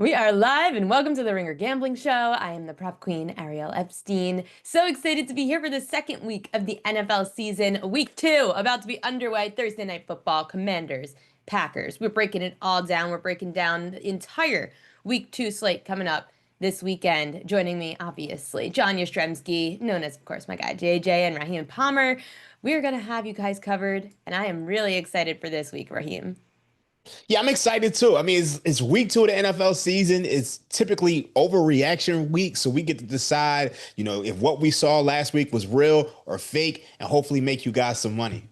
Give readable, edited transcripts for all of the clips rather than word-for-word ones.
We are live and welcome to the Ringer Gambling Show. I am the prop queen, Ariel Epstein. So excited to be here for the second week of the NFL season. Week 2 about to be underway. Thursday Night Football, Commanders, Packers. We're breaking it all down. We're breaking down the entire Week 2 slate coming up this weekend. Joining me, obviously, John Yastrzemski, known as, of course, my guy JJ, and Raheem Palmer. We are going to have you guys covered, and I am really excited for this week, Raheem. Yeah, I'm excited too. I mean, it's week 2 of the NFL season. It's typically overreaction week, so we get to decide, if what we saw last week was real or fake, and hopefully make you guys some money.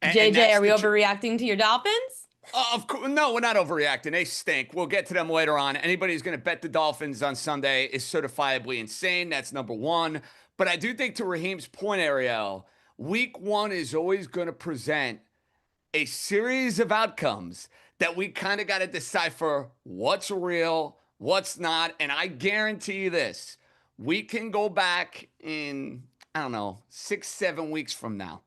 JJ, are we overreacting to your Dolphins? Of course, no, we're not overreacting. They stink. We'll get to them later on. Anybody who's going to bet the Dolphins on Sunday is certifiably insane. That's number one. But I do think, to Raheem's point, Ariel, week 1 is always going to present a series of outcomes that we kind of got to decipher what's real, what's not. And I guarantee you this, we can go back in, I don't know, 6, 7 weeks from now,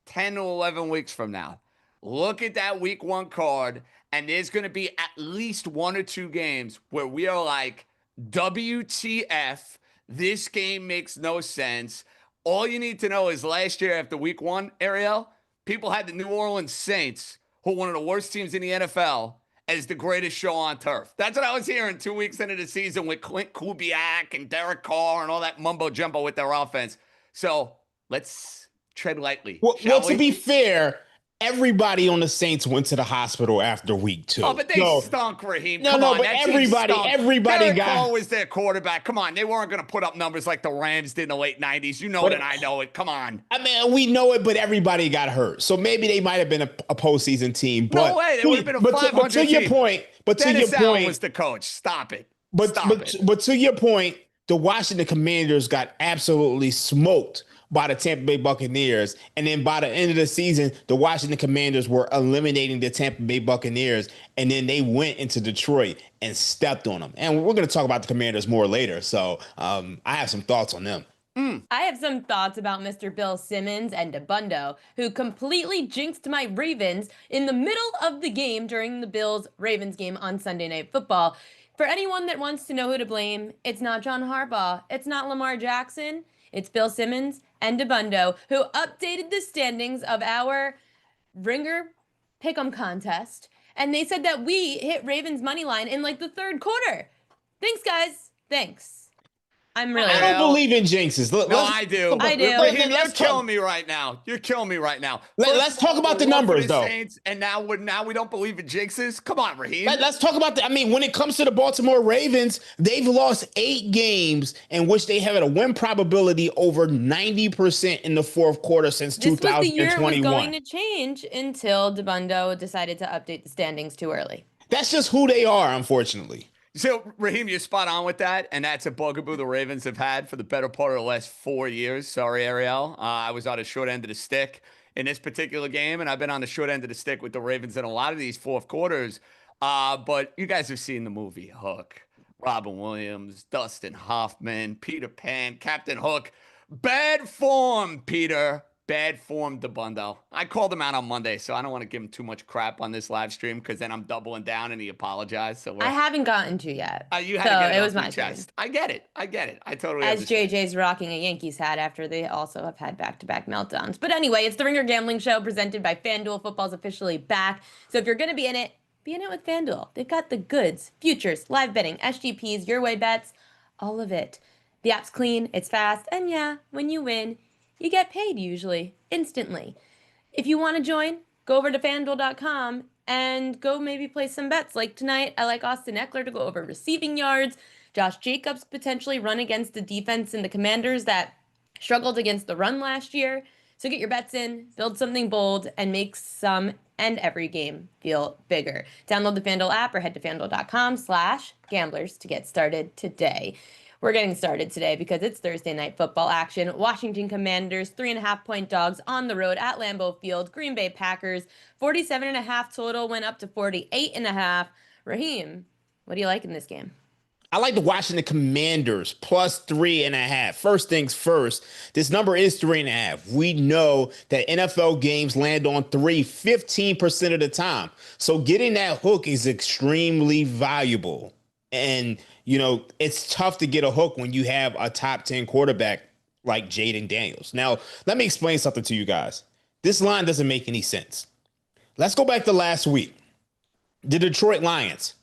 10 to 11 weeks from now. Look at that week 1 card, and there's going to be at least 1 or 2 games where we are like, WTF, this game makes no sense. All you need to know is last year after week 1, Ariel, people had the New Orleans Saints, who are one of the worst teams in the NFL, as the greatest show on turf. That's what I was hearing 2 weeks into the season with Clint Kubiak and Derek Carr and all that mumbo jumbo with their offense. So let's tread lightly. Well, to be fair, everybody on the Saints went to the hospital after week 2. Oh, but they stunk, Raheem. Come on, but everybody Derek got. Carr was their quarterback. Come on, they weren't going to put up numbers like the Rams did in the late 90s. You know it, and I know it. Come on. I mean, we know it, but everybody got hurt. So maybe they might have been a postseason team. But, no way, they would have been a 500 but to your point, Dennis Allen was the coach. Stop it. But to your point, the Washington Commanders got absolutely smoked by the Tampa Bay Buccaneers. And then by the end of the season, the Washington Commanders were eliminating the Tampa Bay Buccaneers. And then they went into Detroit and stepped on them. And we're going to talk about the Commanders more later. So I have some thoughts on them. I have some thoughts about Mr. Bill Simmons and DeBundo, who completely jinxed my Ravens in the middle of the game during the Bills-Ravens game on Sunday Night Football. For anyone that wants to know who to blame, it's not John Harbaugh. It's not Lamar Jackson. It's Bill Simmons and DeBundo, who updated the standings of our Ringer Pick'em contest. And they said that we hit Ravens money line in like the third quarter. Thanks, guys. Thanks. I don't believe in jinxes. I do. I do. Raheem, you're killing me right now. You're killing me right now. Let's talk about the numbers, though. Saints, and now we don't believe in jinxes. Come on, Raheem. Let's talk about when it comes to the Baltimore Ravens, they've lost 8 games in which they have a win probability over 90% in the fourth quarter since 2021. This was the year it was going to change until DeBundo decided to update the standings too early. That's just who they are, unfortunately. So, Raheem, you're spot on with that, and that's a bugaboo the Ravens have had for the better part of the last 4 years. Sorry, Ariel. I was on the short end of the stick in this particular game, and I've been on the short end of the stick with the Ravens in a lot of these fourth quarters. But you guys have seen the movie Hook. Robin Williams, Dustin Hoffman, Peter Pan, Captain Hook. Bad form, Peter. Bad form, DeBundo. I called him out on Monday, so I don't want to give him too much crap on this live stream because then I'm doubling down and he apologized. So I haven't gotten to yet. You had to get it off your chest. I get it. I totally understand. JJ's rocking a Yankees hat after they also have had back-to-back meltdowns. But anyway, it's the Ringer Gambling Show presented by FanDuel. Football's officially back. So if you're going to be in it with FanDuel. They've got the goods, futures, live betting, SGPs, your way bets, all of it. The app's clean, it's fast, and yeah, when you win, you get paid usually, instantly. If you want to join, go over to FanDuel.com and go maybe play some bets. Like tonight, I like Austin Eckler to go over receiving yards. Josh Jacobs potentially run against the defense and the Commanders that struggled against the run last year. So get your bets in, build something bold, and make some and every game feel bigger. Download the FanDuel app or head to FanDuel.com/gamblers to get started today. We're getting started today because it's Thursday night football action. Washington Commanders, 3.5-point dogs on the road at Lambeau Field. Green Bay Packers, 47.5 total, went up to 48.5. Raheem, what do you like in this game? I like the Washington Commanders plus 3.5. First things first, this number is 3.5. We know that NFL games land on 15% of the time. So getting that hook is extremely valuable. And, it's tough to get a hook when you have a top 10 quarterback like Jaden Daniels. Now, let me explain something to you guys. This line doesn't make any sense. Let's go back to last week. The Detroit Lions,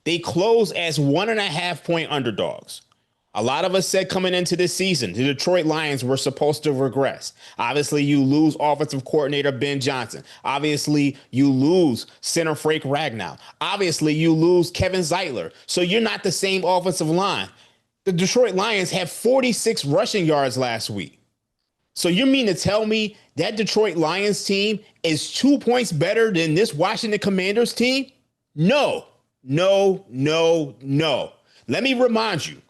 they closed as 1.5-point underdogs. A lot of us said coming into this season, the Detroit Lions were supposed to regress. Obviously, you lose offensive coordinator Ben Johnson. Obviously, you lose center Frank Ragnow. Obviously, you lose Kevin Zeitler. So you're not the same offensive line. The Detroit Lions had 46 rushing yards last week. So you mean to tell me that Detroit Lions team is 2 points better than this Washington Commanders team? No, no, no, no. Let me remind you.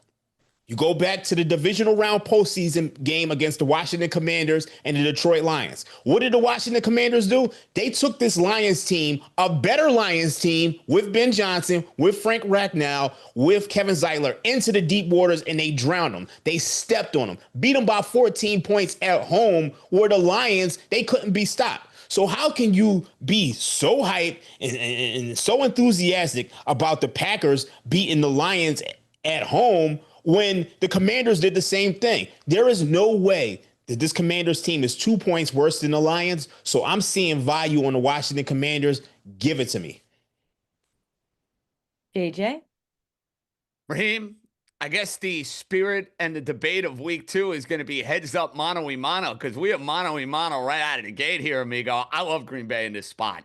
You go back to the divisional round postseason game against the Washington Commanders and the Detroit Lions. What did the Washington Commanders do? They took this Lions team, a better Lions team with Ben Johnson, with Frank Ragnow, with Kevin Zeitler into the deep waters, and they drowned them. They stepped on them, beat them by 14 points at home, where the Lions, they couldn't be stopped. So how can you be so hyped and so enthusiastic about the Packers beating the Lions at home when the Commanders did the same thing? There is no way that this Commanders team is 2 points worse than the Lions. So I'm seeing value on the Washington Commanders. Give it to me. JJ? Raheem, I guess the spirit and the debate of week 2 is going to be heads up mano-y-mano, because we have mano-y-mano right out of the gate here, amigo. I love Green Bay in this spot.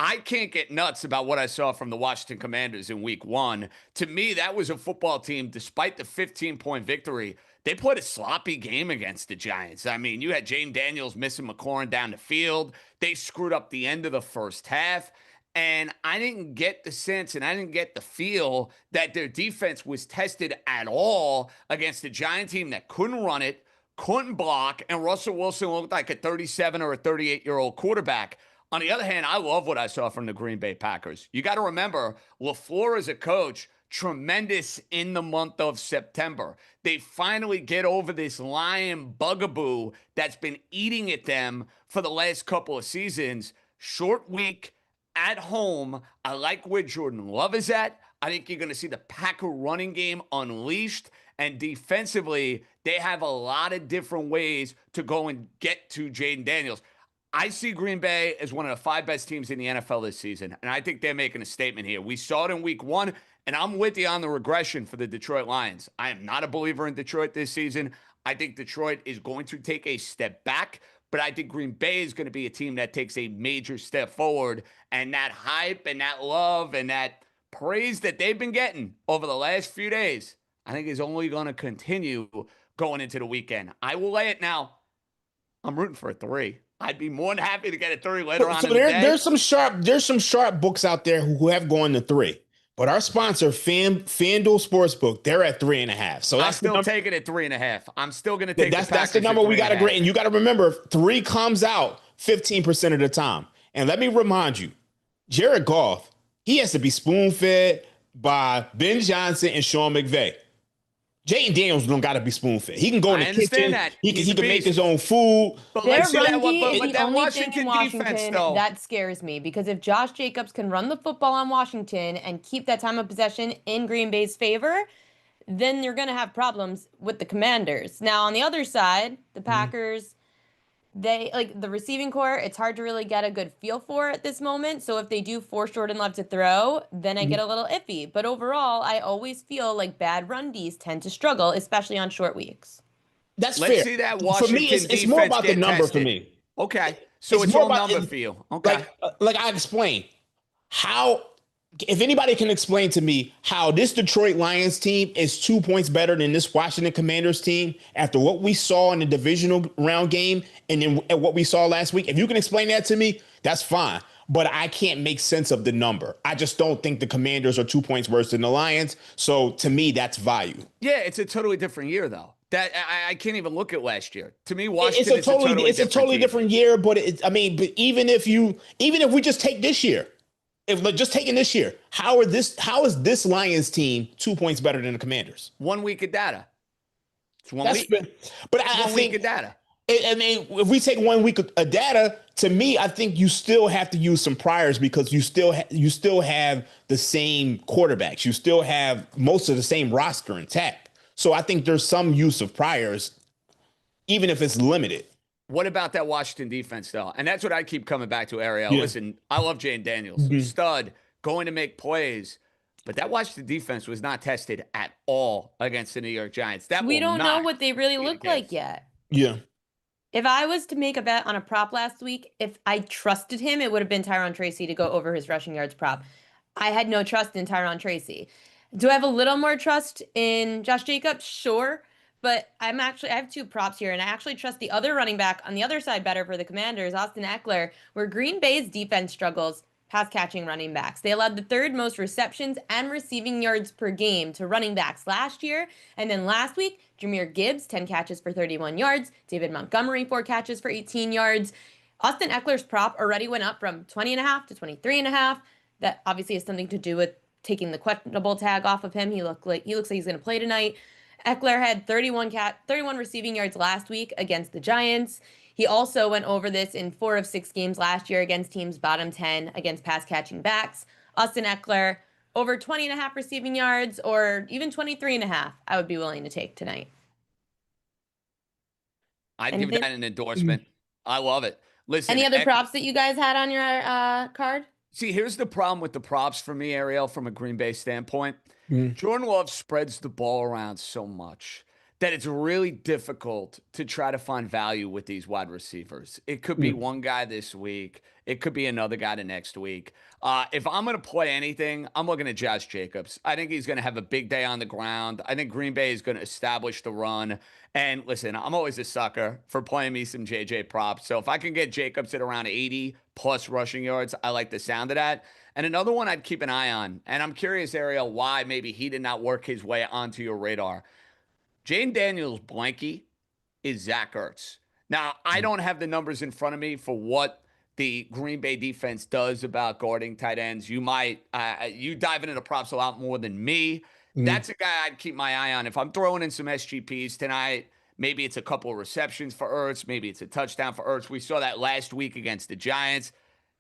I can't get nuts about what I saw from the Washington Commanders in week 1. To me, that was a football team, despite the 15-point victory, they played a sloppy game against the Giants. I mean, you had Jaden Daniels missing McLaurin down the field. They screwed up the end of the first half. And I didn't get the sense and I didn't get the feel that their defense was tested at all against a Giant team that couldn't run it, couldn't block, and Russell Wilson looked like a 37 or a 38-year-old quarterback. On the other hand, I love what I saw from the Green Bay Packers. You got to remember, LaFleur as a coach, tremendous in the month of September. They finally get over this Lion bugaboo that's been eating at them for the last couple of seasons. Short week at home. I like where Jordan Love is at. I think you're going to see the Packer running game unleashed. And defensively, they have a lot of different ways to go and get to Jaden Daniels. I see Green Bay as one of the 5 best teams in the NFL this season, and I think they're making a statement here. We saw it in week 1, and I'm with you on the regression for the Detroit Lions. I am not a believer in Detroit this season. I think Detroit is going to take a step back, but I think Green Bay is going to be a team that takes a major step forward, and that hype and that love and that praise that they've been getting over the last few days, I think is only going to continue going into the weekend. I will lay it now. I'm rooting for a 3. I'd be more than happy to get a 3 later on in the day. There's some sharp books out there who have gone to 3. But our sponsor, FanDuel Sportsbook, they're at 3.5. So I'm still taking it 3.5. I'm still going to take that's the number we got to grade. And you got to remember, 3 comes out 15% of the time. And let me remind you, Jared Goff, he has to be spoon-fed by Ben Johnson and Sean McVay. Jaden Daniels don't got to be spoon-fed. He can go in the kitchen. That. He can make his own food. But that Washington defense, though, that scares me, because if Josh Jacobs can run the football on Washington and keep that time of possession in Green Bay's favor, then you're going to have problems with the Commanders. Now, on the other side, the Packers, they like the receiving core. It's hard to really get a good feel for at this moment. So if they do force Jordan Love to throw, then I get a little iffy. But overall, I always feel like bad run Ds tend to struggle, especially on short weeks. Let's fair. See that Washington for me, it's more about the number tested. For me. Okay, so it's all number for you. Okay, like I explained, how if anybody can explain to me how this Detroit Lions team is 2 points better than this Washington Commanders team after what we saw in the divisional round game and then what we saw last week, if you can explain that to me, that's fine. But I can't make sense of the number. I just don't think the Commanders are 2 points worse than the Lions. So to me, that's value. Yeah, it's a totally different year, though. That I can't even look at last year. To me, Washington is a totally different year. But but even if we just take this year. If just taking this year, how is this Lions team 2 points better than the Commanders? 1 week of data. It's 1 week. But I think week of data. I mean, if we take 1 week of data, to me, I think you still have to use some priors because you still have the same quarterbacks. You still have most of the same roster intact. So I think there's some use of priors, even if it's limited. What about that Washington defense, though? And that's what I keep coming back to, Ariel. Yeah. Listen, I love Jane Daniels, stud, going to make plays. But that Washington defense was not tested at all against the New York Giants. That We will don't know not what they really be the look like case. yet. Yeah. If I was to make a bet on a prop last week, if I trusted him, it would have been Tyron Tracy to go over his rushing yards prop. I had no trust in Tyron Tracy. Do I have a little more trust in Josh Jacobs? Sure. But I have two props here, and I actually trust the other running back on the other side better for the Commanders, Austin Eckler, where Green Bay's defense struggles pass catching running backs. They allowed the third most receptions and receiving yards per game to running backs last year. And then last week, Jahmyr Gibbs, 10 catches for 31 yards. David Montgomery, 4 catches for 18 yards. Austin Eckler's prop already went up from 20.5 to 23.5. That obviously has something to do with taking the questionable tag off of him. He looks like he's going to play tonight. Eckler had 31 receiving yards last week against the Giants. He also went over this in 4 of 6 games last year against teams bottom 10 against pass catching backs. Austin Eckler over 20.5 receiving yards or even 23.5. I would be willing to take tonight. I'd give that an endorsement. I love it. Listen, any other props that you guys had on your card? See, here's the problem with the props for me, Ariel, from a Green Bay standpoint. Jordan Love spreads the ball around so much that it's really difficult to try to find value with these wide receivers. It could be one guy this week. It could be another guy the next week. If I'm going to play anything, I'm looking at Josh Jacobs. I think he's going to have a big day on the ground. I think Green Bay is going to establish the run. And listen, I'm always a sucker for playing me some JJ props. So if I can get Jacobs at around 80 plus rushing yards, I like the sound of that. And another one I'd keep an eye on, and I'm curious, Ariel, why maybe he did not work his way onto your radar. Jane Daniels' blankie is Zach Ertz. Now, I don't have the numbers in front of me for what the Green Bay defense does about guarding tight ends. You might, you dive into the props a lot more than me. That's a guy I'd keep my eye on. If I'm throwing in some SGPs tonight, maybe it's a couple of receptions for Ertz. Maybe it's a touchdown for Ertz. We saw that last week against the Giants.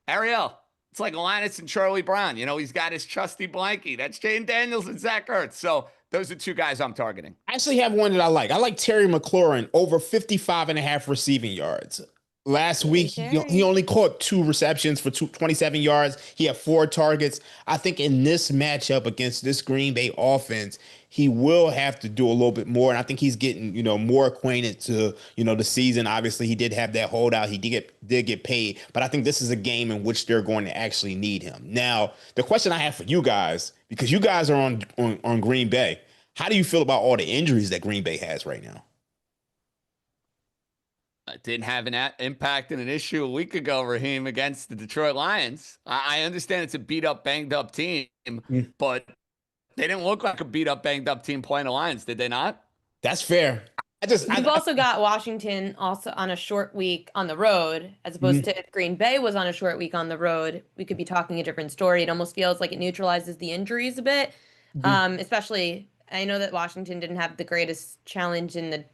Ariel, it's like Linus and Charlie Brown. You know, he's got his trusty blankie. That's Jane Daniels and Zach Ertz. So those are two guys I'm targeting. I actually have one that I like. I like Terry McLaurin over 55.5 receiving yards. Last week, he only caught 2 receptions for 27 yards. He had 4 targets. I think in this matchup against this Green Bay offense, he will have to do a little bit more. And I think he's getting, more acquainted to, the season. Obviously, he did have that holdout. He did get paid. But I think this is a game in which they're going to actually need him. Now, the question I have for you guys, because you guys are on Green Bay, how do you feel about all the injuries that Green Bay has right now? Didn't have an impact and an issue a week ago, Raheem, against the Detroit Lions. I understand it's a beat-up, banged-up team, but they didn't look like a beat-up, banged-up team playing the Lions, did they not? That's fair. You've also got Washington also on a short week on the road, as opposed to if Green Bay was on a short week on the road, we could be talking a different story. It almost feels like it neutralizes the injuries a bit, especially I know that Washington didn't have the greatest challenge in the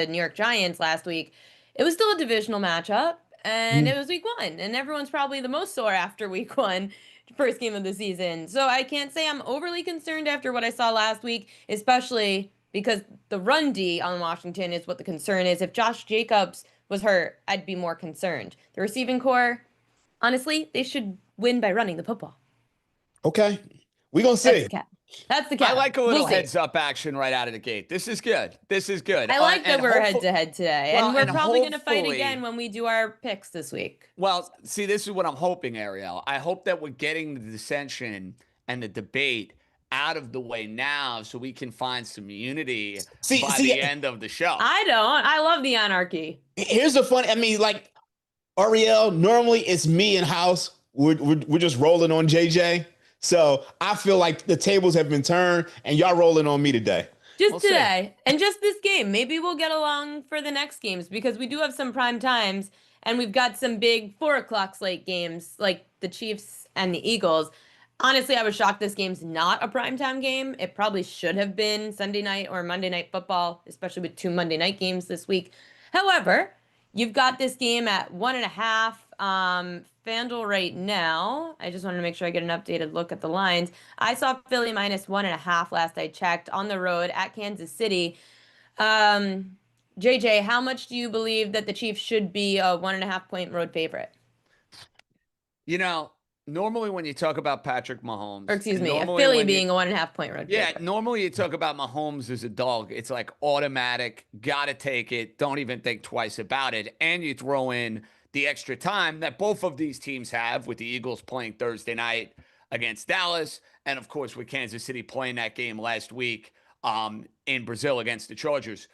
New York Giants last week. It was still a divisional matchup, and it was week 1, and everyone's probably the most sore after week 1, first game of the season. So I can't say I'm overly concerned after what I saw last week, especially because the run D on Washington is what the concern is. If Josh Jacobs was hurt, I'd be more concerned. The receiving core, honestly, they should win by running the football. Okay. We're going to see. That's the cap. I like a little heads-up action right out of the gate. This is good. This is good. I like that we're head-to-head today. Well, and we're probably going to fight again when we do our picks this week. Well, see, this is what I'm hoping, Ariel. I hope that we're getting the dissension and the debate out of the way now so we can find some unity by the end of the show. I don't. I love the anarchy. Here's the fun. Ariel, normally it's me and House. We're just rolling on JJ. So I feel like the tables have been turned and y'all rolling on me today. Just today and just this game. Maybe we'll get along for the next games because we do have some prime times and we've got some big 4:00 slate games like the Chiefs and the Eagles. Honestly, I was shocked this game's not a primetime game. It probably should have been Sunday night or Monday Night Football, especially with 2 Monday night games this week. However, You've got this game at 1.5. FanDuel right now. I just wanted to make sure I get an updated look at the lines. I saw Philly minus 1.5 last I checked on the road at Kansas City. JJ, how much do you believe that the Chiefs should be a 1.5 point road favorite? You know, normally when you talk about Patrick Or Mahomes, excuse and me, a normally Philly when you being a 1.5 point road yeah, favorite. normally you talk about Mahomes as a dog. It's like automatic, gotta take it, don't even think twice about it. And you throw in the extra time that both of these teams have, with the Eagles playing Thursday night against Dallas, and of course with Kansas City playing that game last week in Brazil against the Chargers.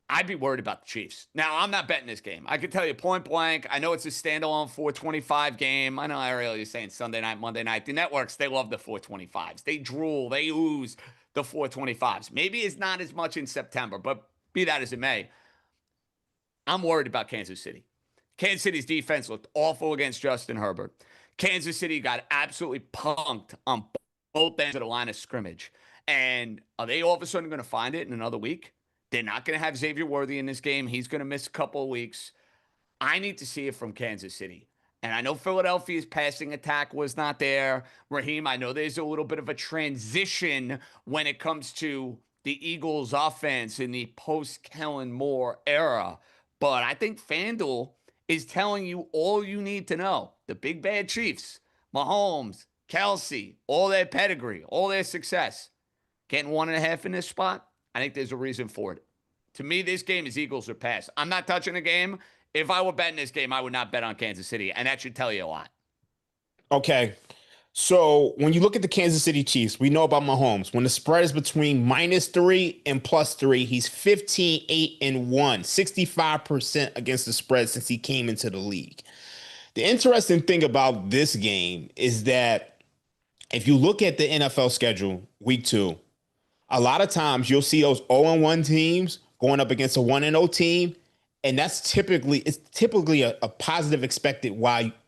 I'd be worried about the Chiefs. Now, I'm not betting this game. I can tell you point blank. I know it's a standalone 425 game. I know Ariel, you're saying Sunday night, Monday night. The networks, they love the 425s. They drool, they ooze the 425s. Maybe it's not as much in September, but be that as it may, I'm worried about Kansas City. Kansas City's defense looked awful against Justin Herbert. Kansas City got absolutely punked on both ends of the line of scrimmage. And are they all of a sudden going to find it in another week? They're not going to have Xavier Worthy in this game. He's going to miss a couple of weeks. I need to see it from Kansas City. And I know Philadelphia's passing attack was not there. Raheem, I know there's a little bit of a transition when it comes to the Eagles offense in the post-Kellen Moore era. But I think FanDuel is telling you all you need to know. The big bad Chiefs, Mahomes, Kelsey, all their pedigree, all their success. Getting 1.5 in this spot, I think there's a reason for it. To me, this game is Eagles or pass. I'm not touching the game. If I were betting this game, I would not bet on Kansas City, and that should tell you a lot. Okay. So when you look at the Kansas City Chiefs, we know about Mahomes. When the spread is between -3 and +3, he's 15-8-1, 65% against the spread since he came into the league. The interesting thing about this game is that if you look at the NFL schedule, week 2, a lot of times you'll see those 0-1 teams going up against a 1-0 team. And it's typically a positive expected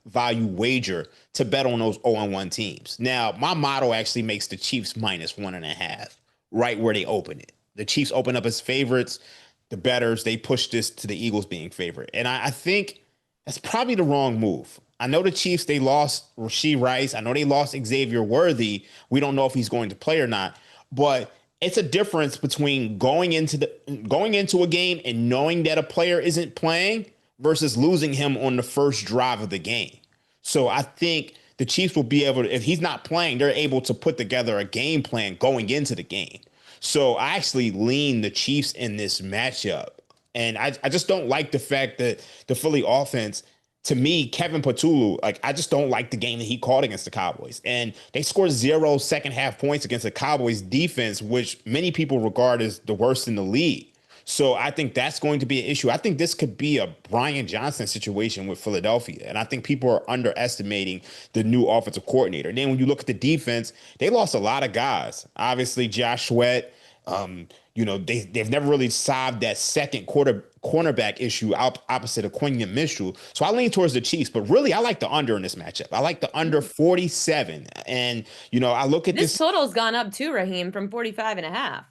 value wager to bet on those 0-1 teams. Now, my model actually makes the Chiefs -1.5, right where they open it. The Chiefs open up as favorites. The bettors, they push this to the Eagles being favorite. And I think that's probably the wrong move. I know the Chiefs, they lost Rashee Rice. I know they lost Xavier Worthy. We don't know if he's going to play or not. But it's a difference between going into a game and knowing that a player isn't playing versus losing him on the first drive of the game. So I think the Chiefs will be able to, if he's not playing, they're able to put together a game plan going into the game. So I actually lean the Chiefs in this matchup. And I just don't like the fact that the Philly offense, to me, Kevin Patulu, I just don't like the game that he called against the Cowboys. And they scored 0 second half points against the Cowboys defense, which many people regard as the worst in the league. So I think that's going to be an issue. I think this could be a Brian Johnson situation with Philadelphia. And I think people are underestimating the new offensive coordinator. And then when you look at the defense, they lost a lot of guys. Obviously, Josh Sweat, they've never really solved that second cornerback issue opposite of Quinion Mitchell. So I lean towards the Chiefs, but really I like the under in this matchup. I like the under 47. And, I look at this total's gone up too, Raheem, from 45.5.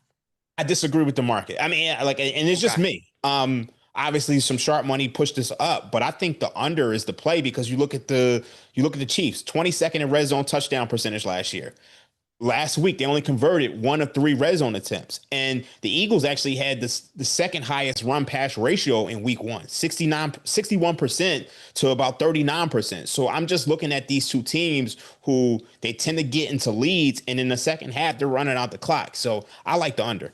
I disagree with the market. I mean, and it's just me. Obviously some sharp money pushed this up, but I think the under is the play because you look at the Chiefs, 22nd in red zone touchdown percentage last year. Last week, they only converted 1 of 3 red zone attempts. And the Eagles actually had the second highest run pass ratio in week 1, 61% to about 39%. So I'm just looking at these two teams who they tend to get into leads. And in the second half, they're running out the clock. So I like the under.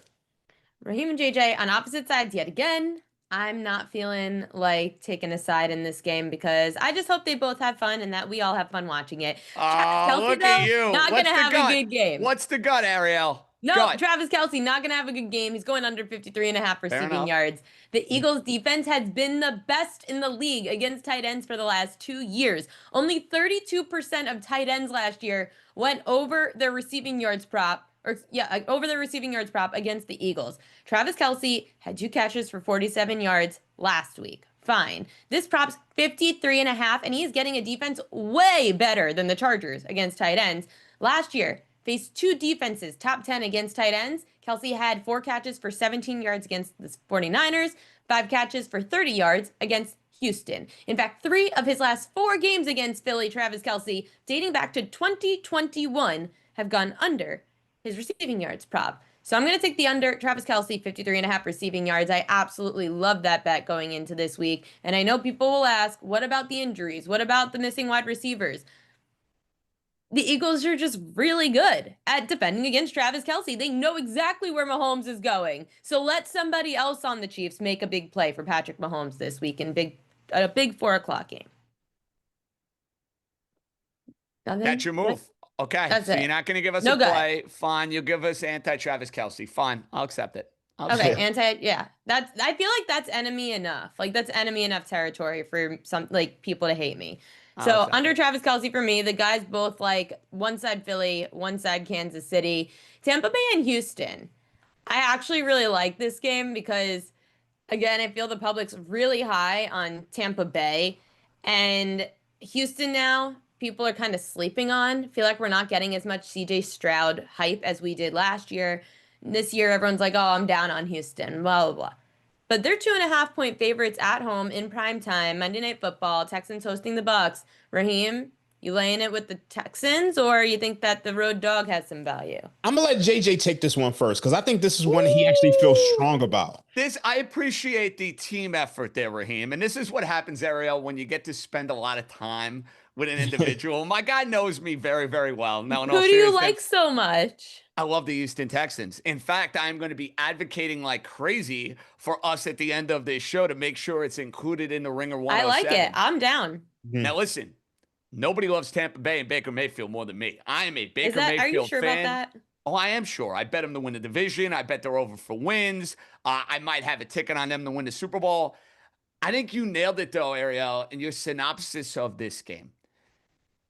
Raheem and JJ on opposite sides yet again. I'm not feeling like taking a side in this game because I just hope they both have fun and that we all have fun watching it. Oh, look at you. Not going to have a good game. What's the gut, Ariel? No, gut. Travis Kelce not going to have a good game. He's going under 53.5 receiving yards. The Eagles defense has been the best in the league against tight ends for the last 2 years. Only 32% of tight ends last year went over their receiving yards prop. Over the receiving yards prop against the Eagles. Travis Kelce had 2 catches for 47 yards last week. Fine. This prop's 53.5, and he's getting a defense way better than the Chargers against tight ends. Last year, faced 2 defenses, top 10 against tight ends. Kelce had 4 catches for 17 yards against the 49ers, 5 catches for 30 yards against Houston. In fact, 3 of his last 4 games against Philly, Travis Kelce, dating back to 2021, have gone under his receiving yards prop. So I'm going to take the under. Travis Kelce, 53.5 receiving yards. I absolutely love that bet going into this week. And I know people will ask, what about the injuries? What about the missing wide receivers? The Eagles are just really good at defending against Travis Kelce. They know exactly where Mahomes is going. So let somebody else on the Chiefs make a big play for Patrick Mahomes this week in a big 4 o'clock game. Nothing? That's your move. Okay. That's so it. you're not going to give us No a gut. play. Fine. You'll give us anti-Travis Kelce. Fine. I'll accept it. Okay, I feel like that's enemy enough. Like that's enemy enough territory for some like people to hate me. So under Travis Kelce for me, the guys both like one side Philly, one side Kansas City, Tampa Bay and Houston. I actually really like this game because again, I feel the public's really high on Tampa Bay and Houston now. People are kind of sleeping on. I feel like we're not getting as much CJ Stroud hype as we did last year. This year, everyone's like, oh, I'm down on Houston, blah, blah, blah. But they're 2.5-point favorites at home in prime time, Monday Night Football, Texans hosting the Bucs. Raheem, you laying it with the Texans, or you think that the road dog has some value? I'm going to let JJ take this one first because I think this is one he actually feels strong about. I appreciate the team effort there, Raheem. And this is what happens, Ariel, when you get to spend a lot of time with an individual. My guy knows me very, very well. Now, Who do you like so much? I love the Houston Texans. In fact, I'm going to be advocating like crazy for us at the end of this show to make sure it's included in the Ringer 107. I like it. I'm down. Now, listen, nobody loves Tampa Bay and Baker Mayfield more than me. I am a Baker Mayfield fan. Are you sure about that? Oh, I am sure. I bet them to win the division. I bet they're over for wins. I might have a ticket on them to win the Super Bowl. I think you nailed it, though, Ariel, in your synopsis of this game.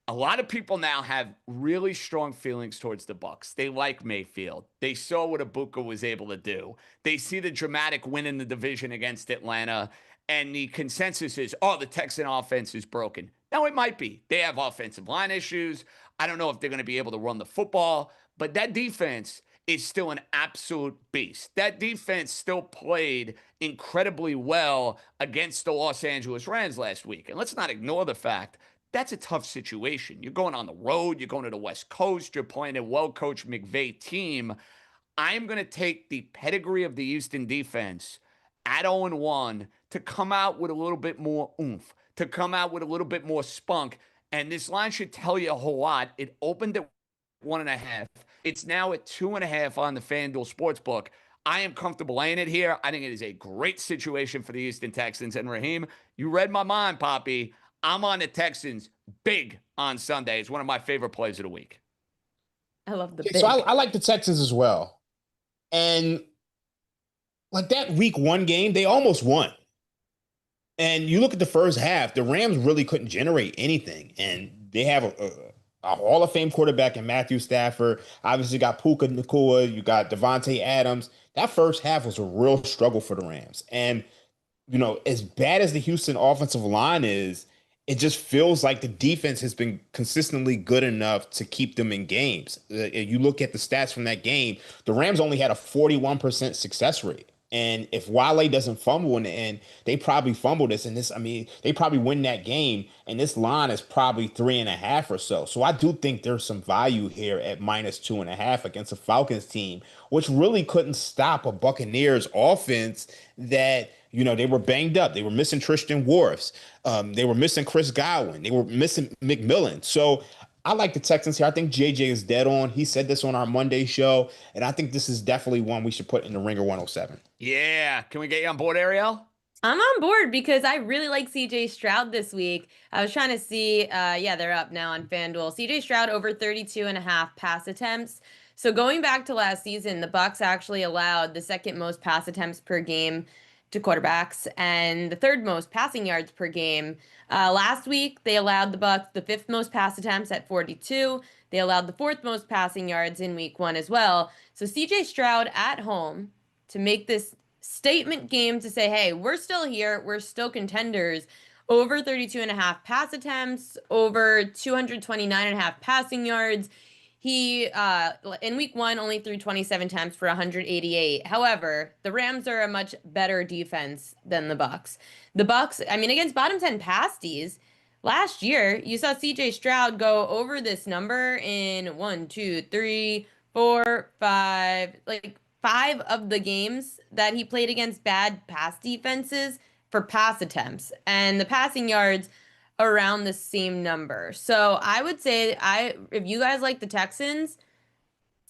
A lot of people now have really strong feelings towards the Bucs. They like Mayfield. They saw what Ibuka was able to do. They see the dramatic win in the division against Atlanta, and the consensus is, oh, the Texan offense is broken. Now, it might be. They have offensive line issues. I don't know if they're going to be able to run the football, but that defense is still an absolute beast. That defense still played incredibly well against the Los Angeles Rams last week. And let's not ignore the fact that's a tough situation. You're going on the road. You're going to the West Coast. You're playing a well-coached McVay team. I'm going to take the pedigree of the Houston defense at 0-1 to come out with a little bit more oomph, to come out with a little bit more spunk. And this line should tell you a whole lot. It opened at 1.5. It's now at 2.5 on the FanDuel Sportsbook. I am comfortable laying it here. I think it is a great situation for the Houston Texans. And Raheem, you read my mind, Poppy. I'm on the Texans big on Sunday. It's one of my favorite plays of the week. I love the big. So I like the Texans as well. And like that week 1 game, they almost won. And you look at the first half, the Rams really couldn't generate anything. And they have a Hall of Fame quarterback in Matthew Stafford. Obviously, you got Puka Nacua. You got Devontae Adams. That first half was a real struggle for the Rams. And, as bad as the Houston offensive line is, it just feels like the defense has been consistently good enough to keep them in games. You look at the stats from that game, the Rams only had a 41% success rate. And if Wale doesn't fumble in the end, they probably fumble this. And they probably win that game. And this line is probably 3.5 or so. So I do think there's some value here at -2.5 against a Falcons team, which really couldn't stop a Buccaneers offense that, they were banged up. They were missing Tristan Wirfs. They were missing Chris Godwin. They were missing McMillan. So I like the Texans here. I think JJ is dead on. He said this on our Monday show, and I think this is definitely one we should put in the Ringer 107. Yeah. Can we get you on board, Ariel? I'm on board because I really like CJ Stroud this week. I was trying to see, they're up now on FanDuel. CJ Stroud over 32.5 pass attempts. So going back to last season, the Bucs actually allowed the second most pass attempts per game to quarterbacks and the third most passing yards per game. Last week, they allowed the Bucs the 5th most pass attempts at 42. They allowed the 4th most passing yards in week 1 as well. So CJ Stroud at home to make this statement game to say, hey, we're still here. We're still contenders. Over 32.5 pass attempts, over 229.5 passing yards. He in week 1 only threw 27 times for 188. However, the Rams are a much better defense than the Bucks. The Bucks, I mean, against bottom 10 pasties, last year you saw CJ Stroud go over this number in 5 of the games that he played against bad pass defenses for pass attempts, and the passing yards around the same number. So I would say if you guys like the Texans,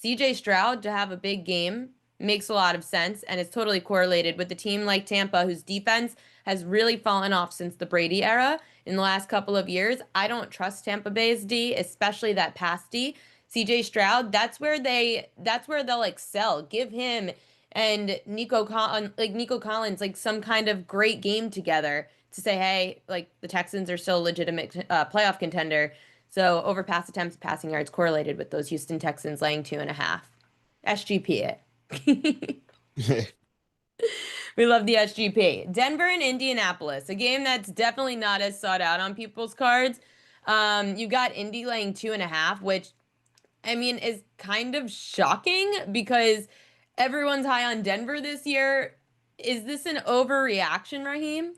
CJ Stroud to have a big game makes a lot of sense, and it's totally correlated with the team like Tampa, whose defense has really fallen off since the Brady era in the last couple of years. I don't trust Tampa Bay's D, especially that pass D. CJ Stroud, that's where they'll excel. Give him and Nico Collins like some kind of great game together to say, hey, like the Texans are still a legitimate playoff contender. So over pass attempts, passing yards correlated with those Houston Texans laying 2.5. SGP it. We love the SGP. Denver and Indianapolis, a game that's definitely not as sought out on people's cards. You got Indy laying 2.5, which I mean is kind of shocking because everyone's high on Denver this year. Is this an overreaction, Raheem?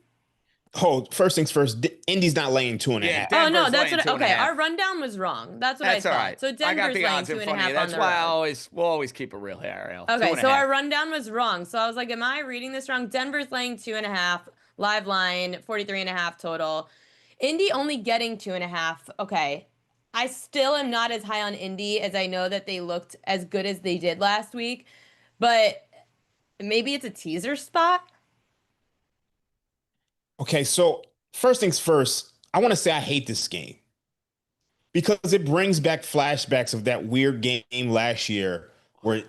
Oh, first things first, Indy's not laying two and a Yeah, half. Oh no, Denver's that's laying what. two and a Okay, half. our rundown was wrong. That's what That's I all thought. right. So I got Denver's the laying odds two in and a front of half you. on That's the why road. we'll always keep it real here, Ariel. Okay, 2.5. so our rundown was wrong. So I was like, am I reading this wrong? Denver's laying 2.5, live line, 43.5 total. Indy only getting 2.5. Okay. I still am not as high on Indy as I know that they looked as good as they did last week, but maybe it's a teaser spot. Okay, so first things first, I want to say I hate this game because it brings back flashbacks of that weird game last year where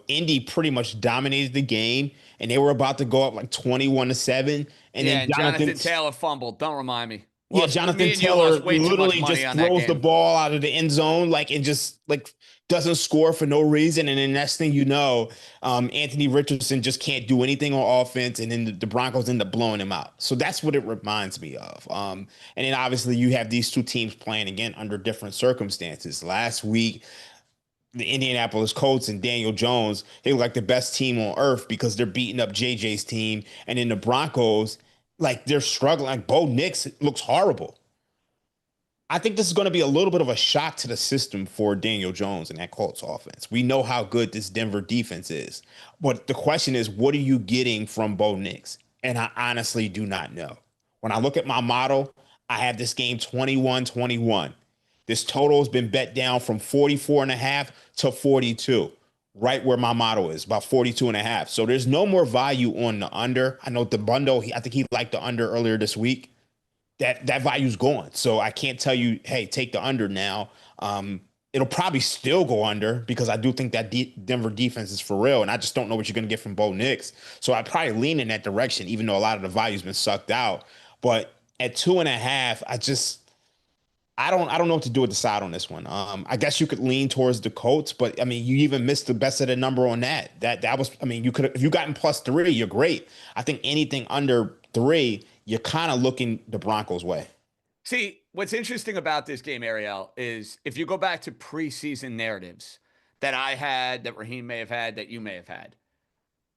Indy pretty much dominated the game and they were about to go up like 21-7, and Yeah, then and Jonathan Taylor fumbled. Don't remind me. Jonathan Me and you Taylor lost way too much literally money just on that throws the game. ball out of the end zone, like, and just like doesn't score for no reason. And then next thing you know, Anthony Richardson just can't do anything on offense. And then the Broncos end up blowing him out. So that's what it reminds me of. And then obviously you have these two teams playing again under different circumstances. Last week, the Indianapolis Colts and Daniel Jones, they look like the best team on earth because they're beating up JJ's team. And then the Broncos, like, they're struggling. Like, Bo Nix looks horrible. I think this is going to be a little bit of a shock to the system for Daniel Jones and that Colts offense. We know how good this Denver defense is. But the question is, what are you getting from Bo Nix? And I honestly do not know. When I look at my model, I have this game 21-21. This total has been bet down from 44.5 to 42, right where my model is, about 42.5. So there's no more value on the under. I know the bundle, I think he liked the under earlier this week. That value's gone. So I can't tell you, hey, take the under now. It'll probably still go under because I do think that Denver defense is for real, and I just don't know what you're going to get from Bo Nix. So I probably lean in that direction, even though a lot of the value's been sucked out. But at 2.5, I don't know what to do with the side on this one. I guess you could lean towards the Colts, but I mean, you even missed the best of the number on that. That was, I mean, you could, if you gotten +3, you're great. I think anything under 3, you're kind of looking the Broncos' way. See, what's interesting about this game, Ariel, is if you go back to preseason narratives that I had, that Raheem may have had, that you may have had,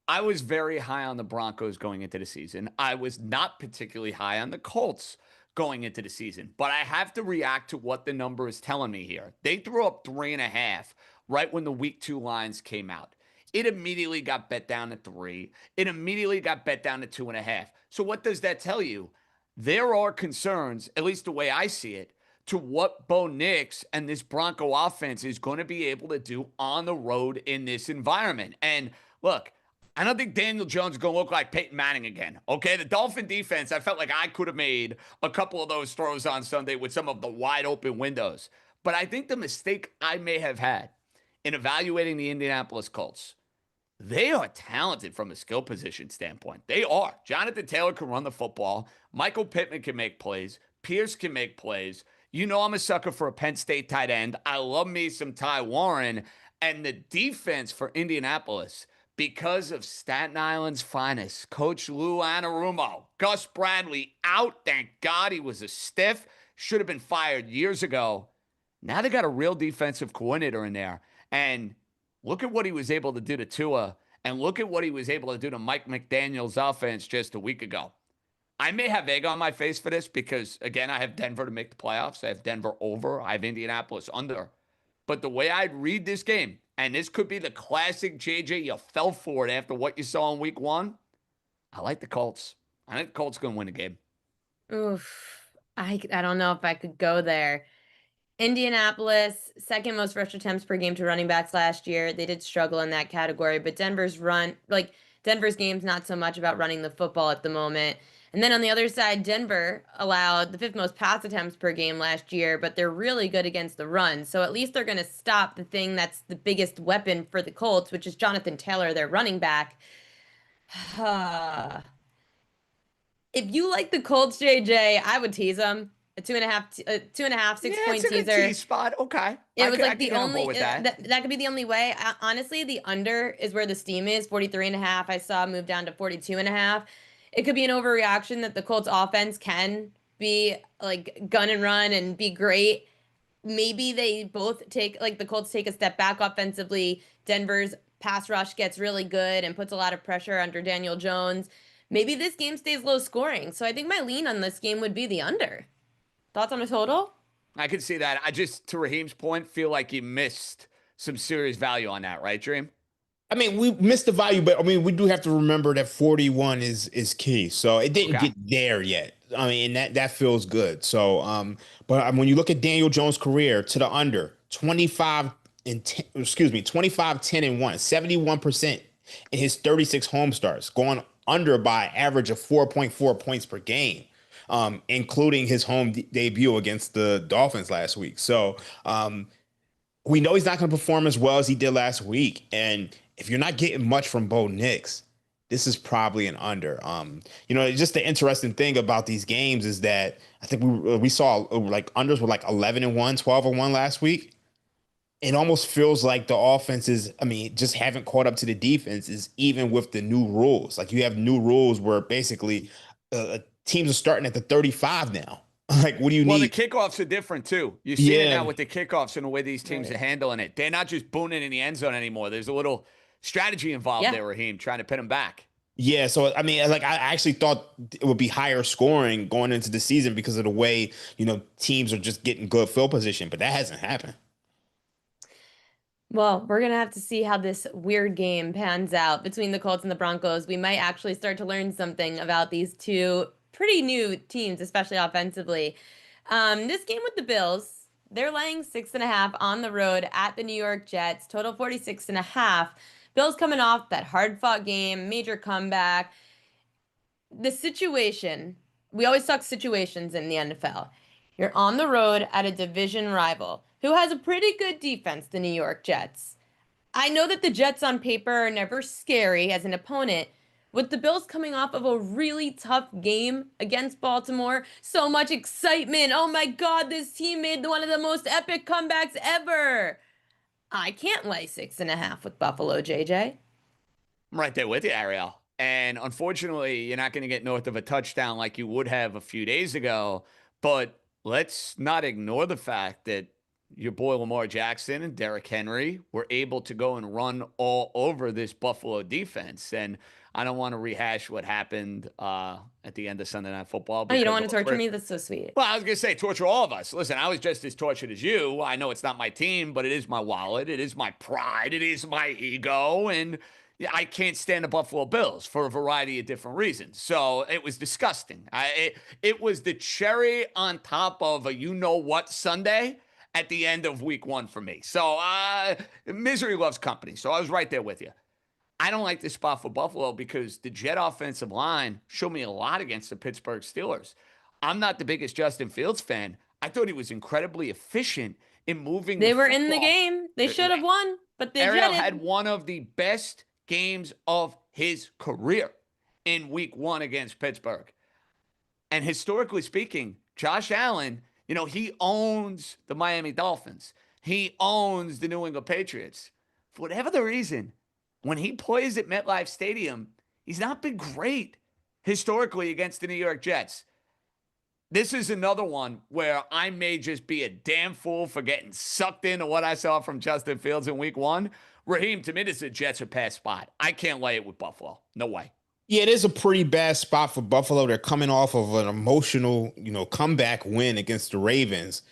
I was very high on the Broncos going into the season. I was not particularly high on the Colts going into the season, but I have to react to what the number is telling me here. They threw up 3.5 right when the week 2 lines came out. It immediately got bet down to 3. It immediately got bet down to 2.5. So what does that tell you? There are concerns, at least the way I see it, to what Bo Nix and this Bronco offense is going to be able to do on the road in this environment. And look, I don't think Daniel Jones is going to look like Peyton Manning again. Okay, the Dolphin defense, I felt like I could have made a couple of those throws on Sunday with some of the wide open windows. But I think the mistake I may have had in evaluating the Indianapolis Colts, they are talented from a skill position standpoint. They are. Jonathan Taylor can run the football. Michael Pittman can make plays. Pierce can make plays. You know I'm a sucker for a Penn State tight end. I love me some Ty Warren. And the defense for Indianapolis, because of Staten Island's finest, Coach Lou Anarumo, Gus Bradley out. Thank God he was a stiff. Should have been fired years ago. Now they got a real defensive coordinator in there. And look at what he was able to do to Tua, and look at what he was able to do to Mike McDaniel's offense just a week ago. I may have egg on my face for this because, again, I have Denver to make the playoffs. I have Denver over. I have Indianapolis under. But the way I'd read this game, and this could be the classic JJ, you fell for it after what you saw in week one. I like the Colts. I think the Colts going to win the game. Oof. I don't know if I could go there. Indianapolis, second most rush attempts per game to running backs last year. They did struggle in that category, but Denver's game's not so much about running the football at the moment. And then on the other side, Denver allowed the fifth most pass attempts per game last year, but they're really good against the run. So at least they're going to stop the thing that's the biggest weapon for the Colts, which is Jonathan Taylor, their running back. If you like the Colts, JJ, I would tease them. A 2.5, 6-point it's a good teaser. tease spot. Okay. It was like the get on board only with that. that could be the only way. Honestly, the under is where the steam is. 43.5. I saw move down to 42.5. It could be an overreaction that the Colts offense can be like gun and run and be great. Maybe they both take the Colts take a step back offensively. Denver's pass rush gets really good and puts a lot of pressure under Daniel Jones. Maybe this game stays low scoring. So I think my lean on this game would be the under. Thoughts on a total? I can see that. I just, to Raheem's point, feel like you missed some serious value on that, right, Dream? I mean, we missed the value, but I mean, we do have to remember that 41 is key. So it didn't get there yet. I mean, that feels good. So, but when you look at Daniel Jones' career to the under 25 and 10, 25, 10 and 1, 71% in his 36 home starts, going under by average of 4.4 points per game. Including his home debut against the Dolphins last week. So we know he's not going to perform as well as he did last week. And if you're not getting much from Bo Nix, this is probably an under. Just the interesting thing about these games is that I think we saw like unders were like 11 and 1, 12 and 1 last week. It almost feels like the offenses, just haven't caught up to the defenses, even with the new rules. Like you have new rules where basically teams are starting at the 35 now. Like, what do you need? Well, the kickoffs are different, too. You see it now with the kickoffs and the way these teams are handling it. They're not just booning in the end zone anymore. There's a little strategy involved there, Raheem, trying to pin them back. Yeah, so, I actually thought it would be higher scoring going into the season because of the way, teams are just getting good field position, but that hasn't happened. Well, we're going to have to see how this weird game pans out between the Colts and the Broncos. We might actually start to learn something about these two pretty new teams, especially offensively. This game with the Bills, they're laying 6.5 on the road at the New York Jets, total 46.5. Bills coming off that hard-fought game, major comeback. The situation, we always talk situations in the NFL. You're on the road at a division rival who has a pretty good defense, the New York Jets. I know that the Jets on paper are never scary as an opponent. With the Bills coming off of a really tough game against Baltimore, so much excitement. Oh my God, this team made one of the most epic comebacks ever. I can't lay 6.5 with Buffalo, JJ. I'm right there with you, Ariel. And unfortunately, you're not going to get north of a touchdown like you would have a few days ago. But let's not ignore the fact that your boy Lamar Jackson and Derrick Henry were able to go and run all over this Buffalo defense. And I don't want to rehash what happened at the end of Sunday Night Football. Oh, you don't want to torture me? That's so sweet. Well, I was going to say torture all of us. Listen, I was just as tortured as you. I know it's not my team, but it is my wallet. It is my pride. It is my ego. And I can't stand the Buffalo Bills for a variety of different reasons. So it was disgusting. It was the cherry on top of a you-know-what Sunday at the end of week one for me. So misery loves company. So I was right there with you. I don't like this spot for Buffalo because the Jet offensive line showed me a lot against the Pittsburgh Steelers. I'm not the biggest Justin Fields fan. I thought he was incredibly efficient in moving. They were in the game. They should have won, but Ariel had one of the best games of his career in week one against Pittsburgh. And historically speaking, Josh Allen, he owns the Miami Dolphins. He owns the New England Patriots. For whatever the reason, when he plays at MetLife Stadium, he's not been great historically against the New York Jets. This is another one where I may just be a damn fool for getting sucked into what I saw from Justin Fields in week 1. Raheem, to me, this is a Jets or pass spot. I can't lay it with Buffalo. No way. Yeah, it is a pretty bad spot for Buffalo. They're coming off of an emotional, comeback win against the Ravens.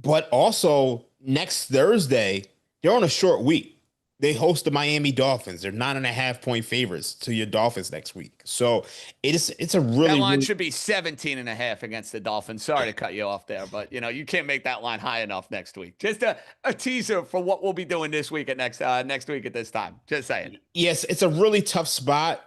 But also next Thursday, they're on a short week. They host the Miami Dolphins. They're 9.5 point favorites to your Dolphins next week. So it's a That really, line really should be 17.5 against the Dolphins. Sorry to cut you off there, but you can't make that line high enough next week. Just a teaser for what we'll be doing this week at next week at this time. Just saying. yes, it's a really tough spot.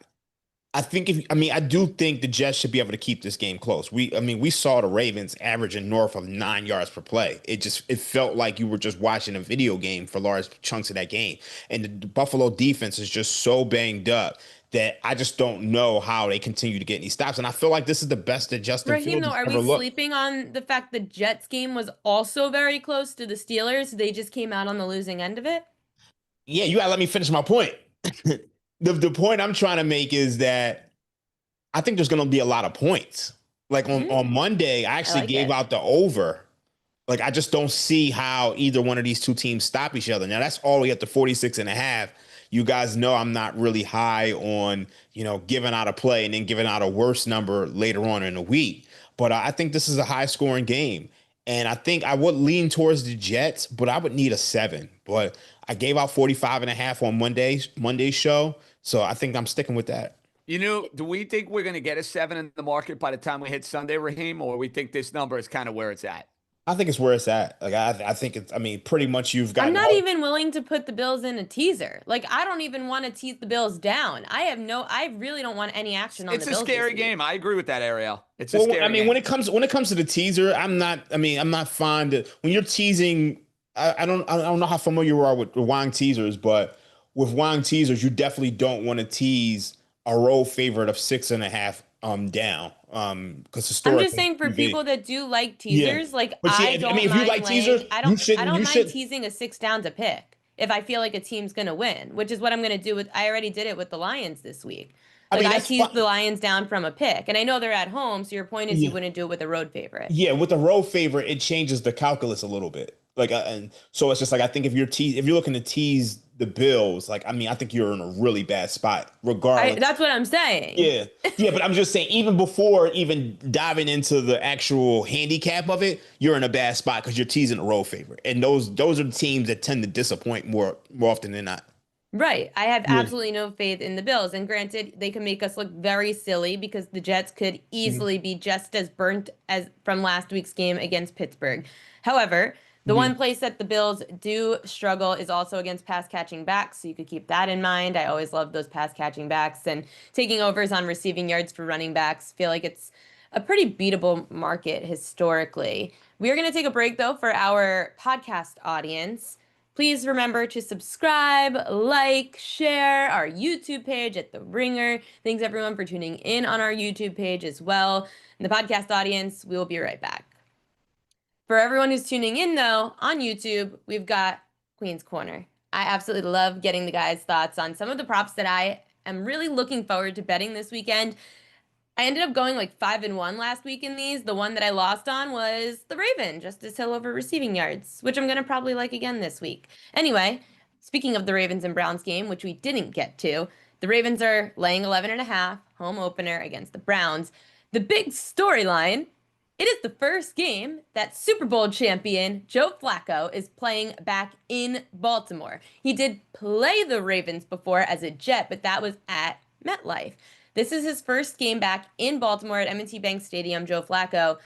I do think the Jets should be able to keep this game close. We saw the Ravens averaging north of 9 yards per play. It felt like you were just watching a video game for large chunks of that game. And the Buffalo defense is just so banged up that I just don't know how they continue to get any stops. And I feel like this is the best that Justin Raheem, Fields though, has are ever we looked. sleeping on the fact the Jets game was also very close to the Steelers? They just came out on the losing end of it? Yeah, you gotta let me finish my point. The point I'm trying to make is that I think there's going to be a lot of points. Like on Monday, I actually gave out the over. Like, I just don't see how either one of these two teams stop each other. Now, that's all the way up to 46.5. You guys know I'm not really high on, giving out a play and then giving out a worse number later on in the week. But I think this is a high scoring game. And I think I would lean towards the Jets, but I would need a 7. But I gave out 45.5 on Monday's show. So I think I'm sticking with that. Do we think we're going to get a 7 in the market by the time we hit Sunday, Raheem, or we think this number is kind of where it's at? I think it's where it's at. Like, I think it's, pretty much you've got. I'm not even willing to put the Bills in a teaser. Like, I don't even want to tease the Bills down. I really don't want any action on the Bills. It's a scary this week. game. I agree with that, Ariel. It's a scary game. when it comes to the teaser, I'm not fond of when you're teasing. I don't know how familiar you are with Wang teasers, but with Wang teasers, you definitely don't want to tease a road favorite of 6.5 down. Because historically, I'm just saying for people that do like teasers, I don't mind if you like teasers, I don't mind teasing a 6 down to pick if I feel like a team's gonna win, which is what I'm gonna do I already did it with the Lions this week. I teased the Lions down from a pick, and I know they're at home, so your point is you wouldn't do it with a road favorite. Yeah, with a road favorite, it changes the calculus a little bit. And so it's just like I think if you're looking to tease the Bills, I think you're in a really bad spot, regardless. That's what I'm saying. Yeah, but I'm just saying, even before even diving into the actual handicap of it, you're in a bad spot because you're teasing a road favorite, and those are the teams that tend to disappoint more often than not. Right. I have absolutely no faith in the Bills. And granted, they can make us look very silly because the Jets could easily be just as burnt as from last week's game against Pittsburgh. However, the one place that the Bills do struggle is also against pass catching backs. So you could keep that in mind. I always love those pass catching backs, and taking overs on receiving yards for running backs. Feel like it's a pretty beatable market historically. We are going to take a break though for our podcast audience. Please remember to subscribe, like, share our YouTube page at The Ringer. Thanks everyone for tuning in on our YouTube page as well. And the podcast audience, we will be right back. For everyone who's tuning in, though, on YouTube, we've got Queen's Corner. I absolutely love getting the guys' thoughts on some of the props that I am really looking forward to betting this weekend. I ended up going 5-1 last week in these. The one that I lost on was the Raven, Justice Hill over receiving yards, which I'm going to probably like again this week. Anyway, speaking of the Ravens and Browns game, which we didn't get to, the Ravens are laying 11.5, home opener against the Browns. The big storyline, it is the first game that Super Bowl champion Joe Flacco is playing back in Baltimore. He did play the Ravens before as a Jet, but that was at MetLife. This is his first game back in Baltimore at M&T Bank Stadium. Joe Flacco,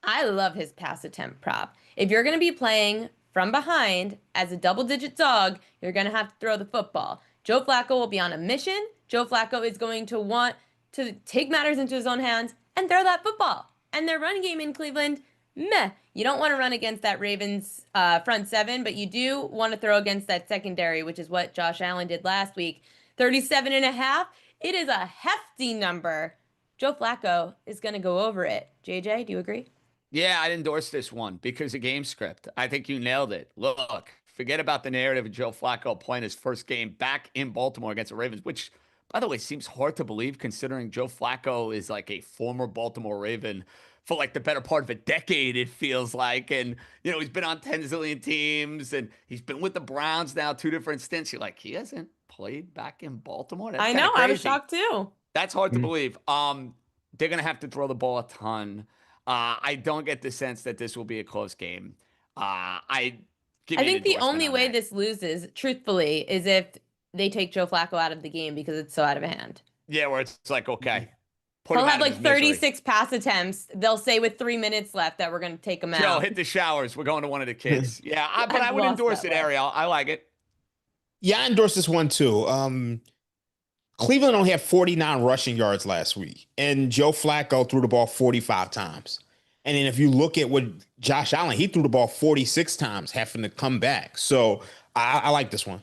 I love his pass attempt prop. If you're going to be playing from behind as a double-digit dog, you're going to have to throw the football. Joe Flacco will be on a mission. Joe Flacco is going to want to take matters into his own hands and throw that football. And their run game in Cleveland, meh. You don't want to run against that Ravens front seven, but you do want to throw against that secondary, which is what Josh Allen did last week. 37.5. It is a hefty number. Joe Flacco is going to go over it. JJ, do you agree? Yeah, I'd endorse this one because of game script. I think you nailed it. Look, forget about the narrative of Joe Flacco playing his first game back in Baltimore against the Ravens, which, by the way, seems hard to believe considering Joe Flacco is like a former Baltimore Raven for like the better part of a decade, it feels like. And, he's been on 10 zillion teams and he's been with the Browns now, 2 different stints. You're like, he hasn't played back in Baltimore? That's I kind know. of I was crazy. shocked too. That's hard to Mhm. believe. They're going to have to throw the ball a ton. I don't get the sense that this will be a close game. I give I you an think the endorsement only on way that. this loses, truthfully, is if they take Joe Flacco out of the game because it's so out of hand. Yeah, where it's like, okay, put He'll him have out of his like misery. 36 pass attempts. They'll say with 3 minutes left that we're going to take him Joe, out. hit the showers. We're going to one of the kids. Yeah, but I I've would lost endorse that it, way. Ariel. I like it. Yeah, I endorse this one too. Cleveland only had 49 rushing yards last week, and Joe Flacco threw the ball 45 times. And then if you look at what Josh Allen, he threw the ball 46 times, having to come back. So I like this one.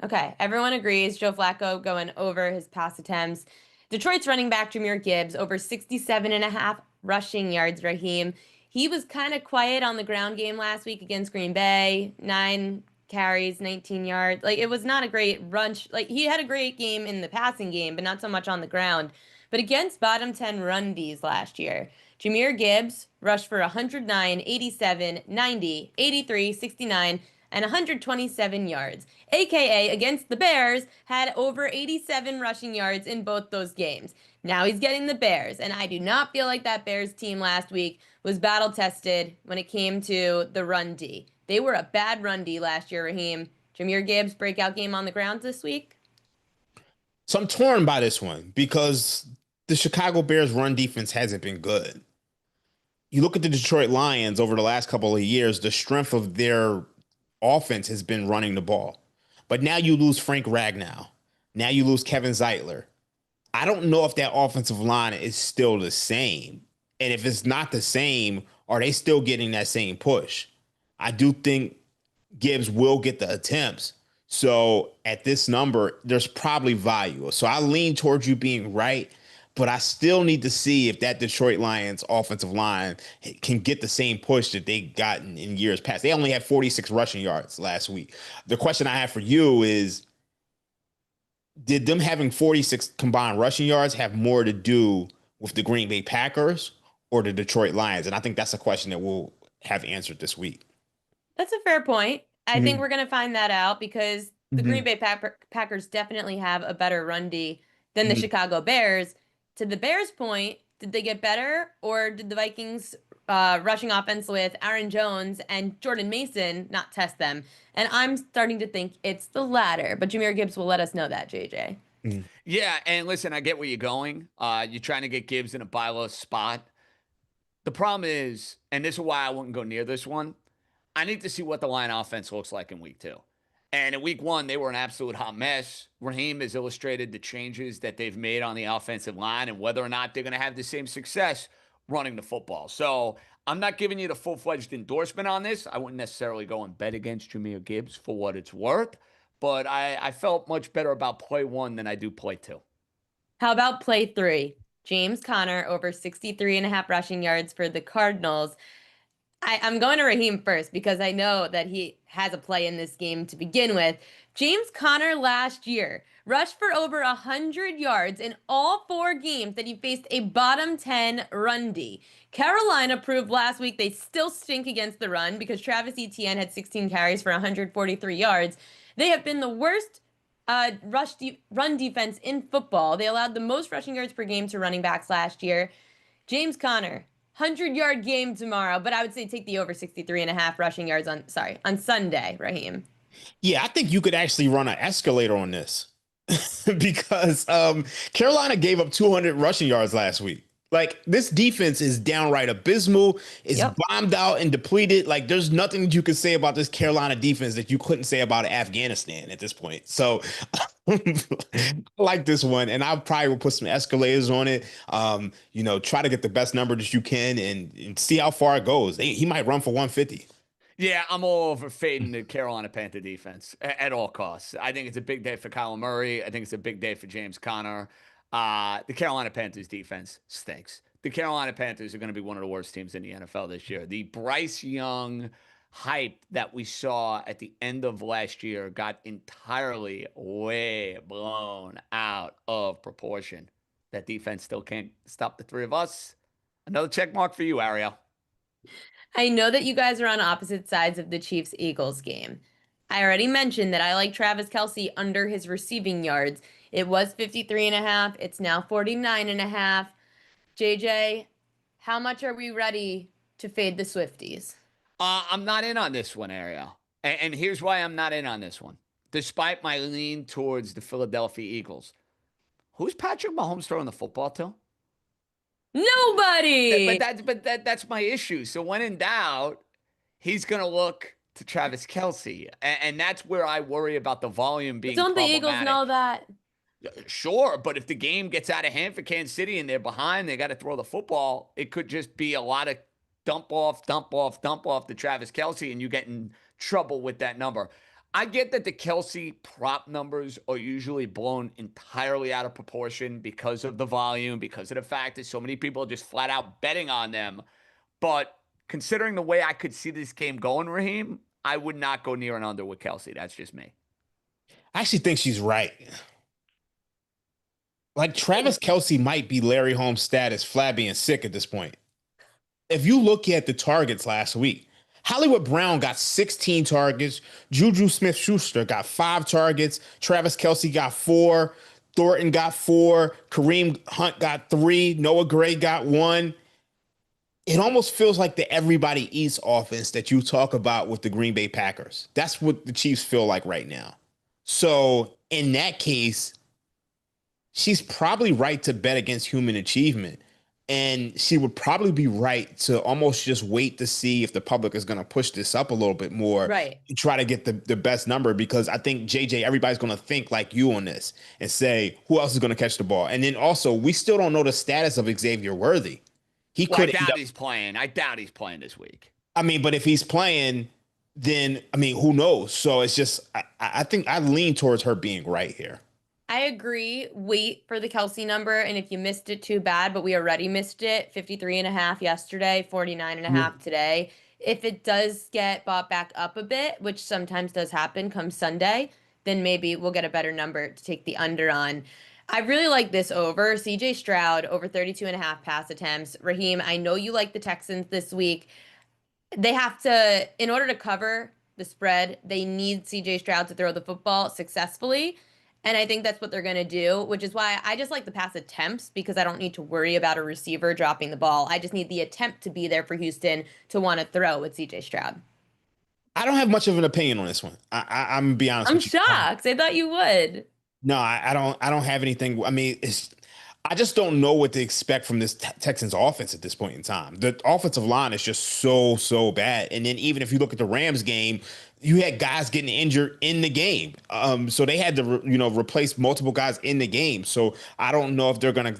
Okay, everyone agrees. Joe Flacco going over his pass attempts. Detroit's running back Jahmyr Gibbs over 67 and a half rushing yards, Raheem. He was kind of quiet on the ground game last week against Green Bay. 9 carries, 19 yards. Like, it was not a great run. Like, he had a great game in the passing game, but not so much on the ground. But against bottom 10 run Ds last year, Jahmyr Gibbs rushed for 109, 87, 90, 83, 69, and 127 yards. AKA against the Bears, had over 87 rushing yards in both those games. Now he's getting the Bears, and I do not feel like that Bears team last week was battle tested when it came to the run D. They were a bad run D last year, Raheem. Jahmyr Gibbs breakout game on the ground this week. So I'm torn by this one because the Chicago Bears run defense hasn't been good. You look at the Detroit Lions over the last couple of years, the strength of their offense has been running the ball. But now you lose Frank Ragnow. Now you lose Kevin Zeitler. I don't know if that offensive line is still the same. And if it's not the same, are they still getting that same push? I do think Gibbs will get the attempts. So at this number, there's probably value. So I lean towards you being right, but I still need to see if that Detroit Lions offensive line can get the same push that they gotten in years past. They only had 46 rushing yards last week. The question I have for you is, did them having 46 combined rushing yards have more to do with the Green Bay Packers or the Detroit Lions? And I think that's a question that we'll have answered this week. That's a fair point. I think Mm-hmm. we're going to find that out because the Mm-hmm. Green Bay Packers definitely have a better run D than the Mm-hmm. Chicago Bears. To the Bears' point, did they get better or did the Vikings rushing offense with Aaron Jones and Jordan Mason not test them? And I'm starting to think it's the latter, but Jahmyr Gibbs will let us know that, JJ. Mm-hmm. Yeah, and listen, I get where you're going. You're trying to get Gibbs in a buy low spot. The problem is, and this is why I wouldn't go near this one, I need to see what the line offense looks like in week 2. And in week 1, they were an absolute hot mess. Raheem has illustrated the changes that they've made on the offensive line and whether or not they're going to have the same success running the football. So I'm not giving you the full-fledged endorsement on this. I wouldn't necessarily go and bet against Jahmyr Gibbs for what it's worth, but I felt much better about play 1 than I do play 2. How about play 3? James Conner over 63 and a half rushing yards for the Cardinals. I'm going to Raheem first because I know that he has a play in this game to begin with. James Conner last year rushed for over 100 yards in all 4 games that he faced a bottom 10 run D. Carolina proved last week they still stink against the run because Travis Etienne had 16 carries for 143 yards. They have been the worst run defense in football. They allowed the most rushing yards per game to running backs last year. James Conner, 100-yard game tomorrow, but I would say take the over 63 and a half rushing yards on Sunday, Raheem. Yeah, I think you could actually run an escalator on this because Carolina gave up 200 rushing yards last week. Like, this defense is downright abysmal. It's Yep. bombed out and depleted. Like, there's nothing that you could say about this Carolina defense that you couldn't say about Afghanistan at this point. So I like this one, and I probably will put some escalators on it. Try to get the best number that you can and see how far it goes. He might run for 150. Yeah, I'm all over fading the Carolina Panther defense at all costs. I think it's a big day for Kyler Murray. I think it's a big day for James Conner. The Carolina Panthers defense stinks. The Carolina Panthers are going to be one of the worst teams in the NFL this year. The Bryce Young hype that we saw at the end of last year got entirely way blown out of proportion. That defense still can't stop the 3 of us. Another check mark for you, Ariel. I know that you guys are on opposite sides of the Chiefs-Eagles game. I already mentioned that I like Travis Kelce under his receiving yards. It was 53.5. It's now 49.5. JJ, how much are we ready to fade the Swifties? I'm not in on this one, Ariel. And here's why I'm not in on this one. Despite my lean towards the Philadelphia Eagles, who's Patrick Mahomes throwing the football to? But Nobody. that's my issue. So when in doubt, he's gonna look to Travis Kelce, and that's where I worry about the volume being Don't the Eagles problematic. know that? Sure, but if the game gets out of hand for Kansas City and they're behind, they got to throw the football. It could just be a lot of dump off, dump off, dump off to Travis Kelce, and you get in trouble with that number. I get that the Kelce prop numbers are usually blown entirely out of proportion because of the volume, because of the fact that so many people are just flat out betting on them. But considering the way I could see this game going, Raheem, I would not go near and under with Kelce. That's just me. I actually think she's right. Like Travis Kelce might be Larry Holmes status, flabby and sick at this point. If you look at the targets last week, Hollywood Brown got 16 targets. Juju Smith-Schuster got 5 targets. Travis Kelce got 4. Thornton got 4. Kareem Hunt got 3. Noah Gray got 1. It almost feels like the everybody eats offense that you talk about with the Green Bay Packers. That's what the Chiefs feel like right now. So in that case, she's probably right to bet against human achievement. And she would probably be right to almost just wait to see if the public is going to push this up a little bit more Right. and try to get the best number. Because I think, JJ, everybody's going to think like you on this and say, who else is going to catch the ball? And then also, we still don't know the status of Xavier Worthy. He Well, I could end doubt up, he's playing. I doubt he's playing this week. I mean, but if he's playing, then, I mean, who knows? So it's just, I think I lean towards her being right here. I agree. Wait for the Kelce number. And if you missed it, too bad, but we already missed it. 53.5 yesterday, 49.5 today. If it does get bought back up a bit, which sometimes does happen come Sunday, then maybe we'll get a better number to take the under on. I really like this over. CJ Stroud over 32.5 pass attempts. Raheem, I know you like the Texans this week. They have to, in order to cover the spread, they need CJ Stroud to throw the football successfully. And I think that's what they're going to do, which is why I just like the pass attempts because I don't need to worry about a receiver dropping the ball. I just need the attempt to be there for Houston to want to throw with CJ Stroud. I don't have much of an opinion on this one. I'm gonna be honest I'm with you. shocked. I thought you would. No, I don't. I don't have anything. I mean, I just don't know what to expect from this Texans offense at this point in time. The offensive line is just so bad. And then even if you look at the Rams game, you had guys getting injured in the game. So they had to replace multiple guys in the game. So I don't know if they're gonna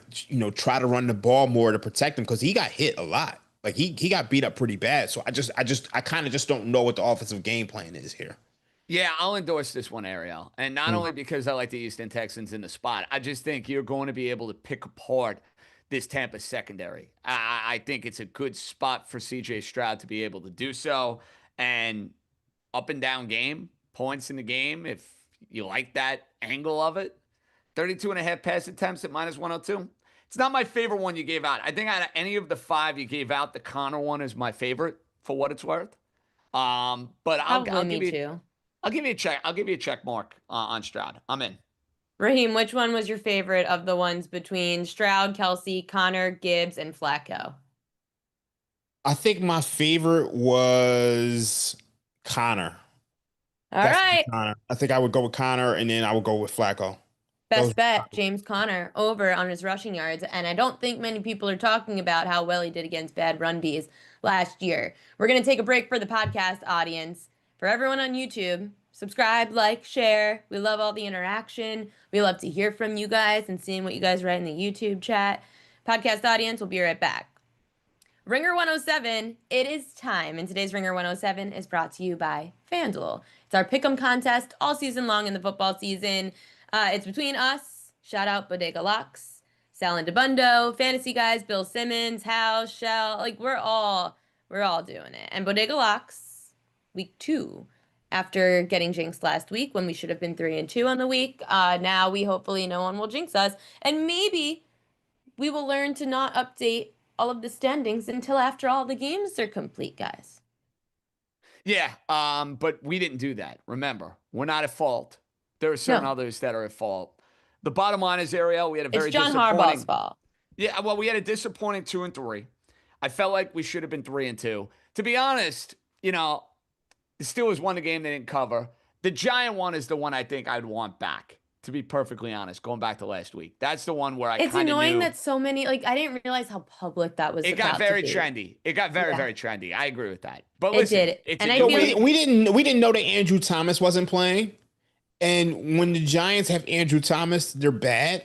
try to run the ball more to protect him because he got hit a lot. Like he got beat up pretty bad. So I kind of just don't know what the offensive game plan is here. Yeah, I'll endorse this one, Ariel. And not only because I like the Houston Texans in the spot, I just think you're going to be able to pick apart this Tampa secondary. I think it's a good spot for CJ Stroud to be able to do so. And up and down game, points in the game, if you like that angle of it. 32.5 pass attempts at minus 102. It's not my favorite one you gave out. I think out of any of the 5 you gave out, the Connor one is my favorite for what it's worth. But I'll Probably give me you too. I'll give you a check. I'll give you a check mark on Stroud. I'm in. Raheem, which one was your favorite of the ones between Stroud, Kelce, Connor, Gibbs, and Flacco? I think my favorite was Connor. All That's right. Connor. I think I would go with Connor, and then I would go with Flacco. Those- Best bet, James Conner, over on his rushing yards. And I don't think many people are talking about how well he did against bad run Bs last year. We're going to take a break for the podcast audience. For everyone on YouTube, subscribe, like, share. We love all the interaction. We love to hear from you guys and seeing what you guys write in the YouTube chat. Podcast audience, we'll be right back. Ringer 107, it is time. And today's Ringer 107 is brought to you by FanDuel. It's our pick'em contest all season long in the football season. It's between us, shout out Bodega Locks, Sal and DeBundo, Fantasy Guys, Bill Simmons, Hal, Shell, like we're all doing it. And Bodega Locks, week 2, after getting jinxed last week when we should have been 3-2 on the week. Now we hopefully no one will jinx us, and maybe we will learn to not update all of the standings until after all the games are complete, guys. Yeah, but we didn't do that. Remember, we're not at fault. There are certain No. others that are at fault. The bottom line is, Ariel, we had a It's very John Harbaugh's disappointing. fault. Yeah, well, we had a disappointing 2-3. I felt like we should have been 3-2. To be honest, the Steelers won the game they didn't cover. The Giant one is the one I think I'd want back. To be perfectly honest, going back to last week, that's the one where I It's kind of annoying knew that so many, like, I didn't realize how public that was it got about very to be. trendy. It got very, Yeah. very trendy. I agree with that. But It listen, did. it's And a I new feel week. like- We didn't know that Andrew Thomas wasn't playing. And when the Giants have Andrew Thomas, they're bad.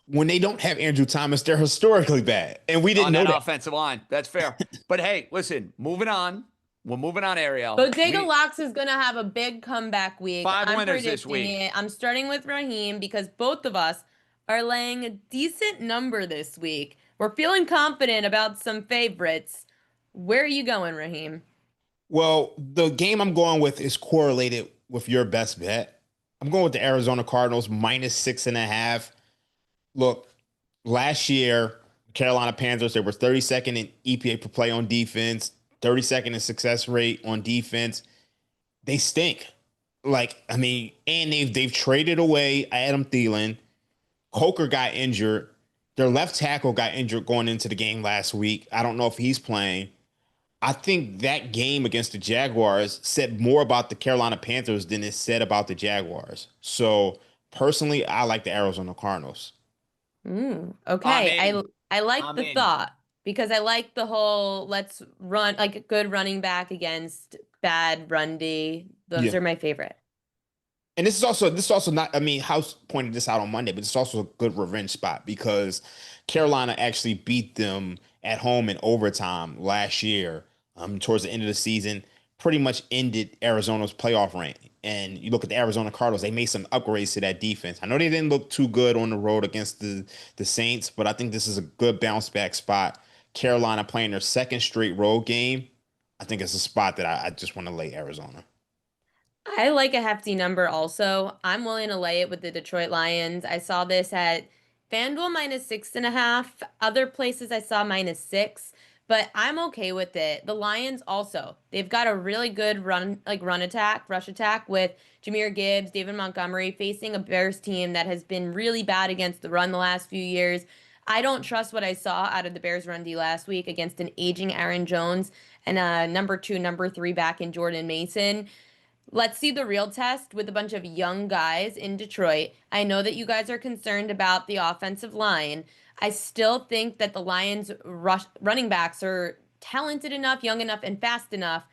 When they don't have Andrew Thomas, they're historically bad. And we didn't on know that that. offensive line. That's fair. But hey, listen, moving on. We're moving on, Ariel. Bodega Locks is going to have a big comeback week. 5 I'm winners this predicting week. it. I'm starting with Raheem because both of us are laying a decent number this week. We're feeling confident about some favorites. Where are you going, Raheem? Well, the game I'm going with is correlated with your best bet. I'm going with the Arizona Cardinals -6.5. Look, last year, Carolina Panthers, they were 32nd in EPA per play on defense, 32nd in success rate on defense. They stink. And they've traded away Adam Thielen. Coker got injured. Their left tackle got injured going into the game last week. I don't know if he's playing. I think that game against the Jaguars said more about the Carolina Panthers than it said about the Jaguars. So personally, I like the Arizona Cardinals. Okay. I like I'm the in. thought because I like the whole let's run like a good running back against bad run D. Those Yeah. are my favorite. And this is also not, House pointed this out on Monday, but it's also a good revenge spot because Carolina actually beat them at home in overtime last year, towards the end of the season, pretty much ended Arizona's playoff reign. And you look at the Arizona Cardinals, they made some upgrades to that defense. I know they didn't look too good on the road against the Saints, but I think this is a good bounce back spot. Carolina playing their second straight road game. I think it's a spot that I just want to lay Arizona. I like a hefty number also. I'm willing to lay it with the Detroit Lions. I saw this at FanDuel -6.5. Other places I saw -6, but I'm okay with it. The Lions also, they've got a really good rush attack with Jahmyr Gibbs, David Montgomery facing a Bears team that has been really bad against the run the last few years. I don't trust what I saw out of the Bears run D last week against an aging Aaron Jones and a number 2, number 3 back in Jordan Mason. Let's see the real test with a bunch of young guys in Detroit. I know that you guys are concerned about the offensive line. I still think that the Lions running backs are talented enough, young enough, and fast enough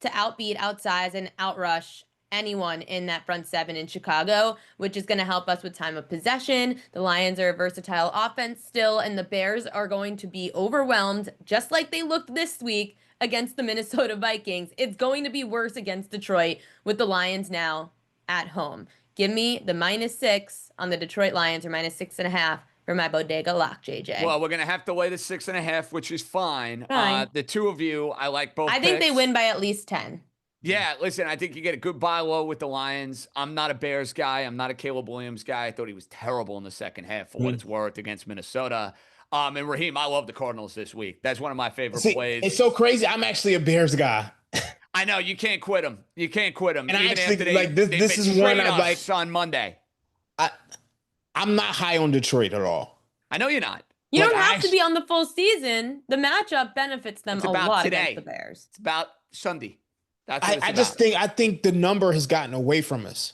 to outbeat, outsize, and outrush anyone in that front seven in Chicago, which is going to help us with time of possession. The Lions are a versatile offense still, and the Bears are going to be overwhelmed, just like they looked this week against the Minnesota Vikings. It's going to be worse against Detroit with the Lions now at home. Give me the -6 on the Detroit Lions or -6.5 for my Bodega lock, JJ. Well, we're going to have to lay the 6.5, which is fine. Fine. The two of you, I like both I think they picks. win by at least 10. Yeah, listen, I think you get a good buy low with the Lions. I'm not a Bears guy. I'm not a Caleb Williams guy. I thought he was terrible in the second half for what it's worth against Minnesota. And Raheem, I love the Cardinals this week. That's one of my favorite plays. It's so crazy. I'm actually a Bears guy. I know you can't quit them. You can't quit them. And even I actually after like this. This is one I like on Monday. I'm not high on Detroit at all. I know you're not. You don't have to be on the full season. The matchup benefits them a lot today. against the Bears. It's about Sunday. That's what I think the number has gotten away from us.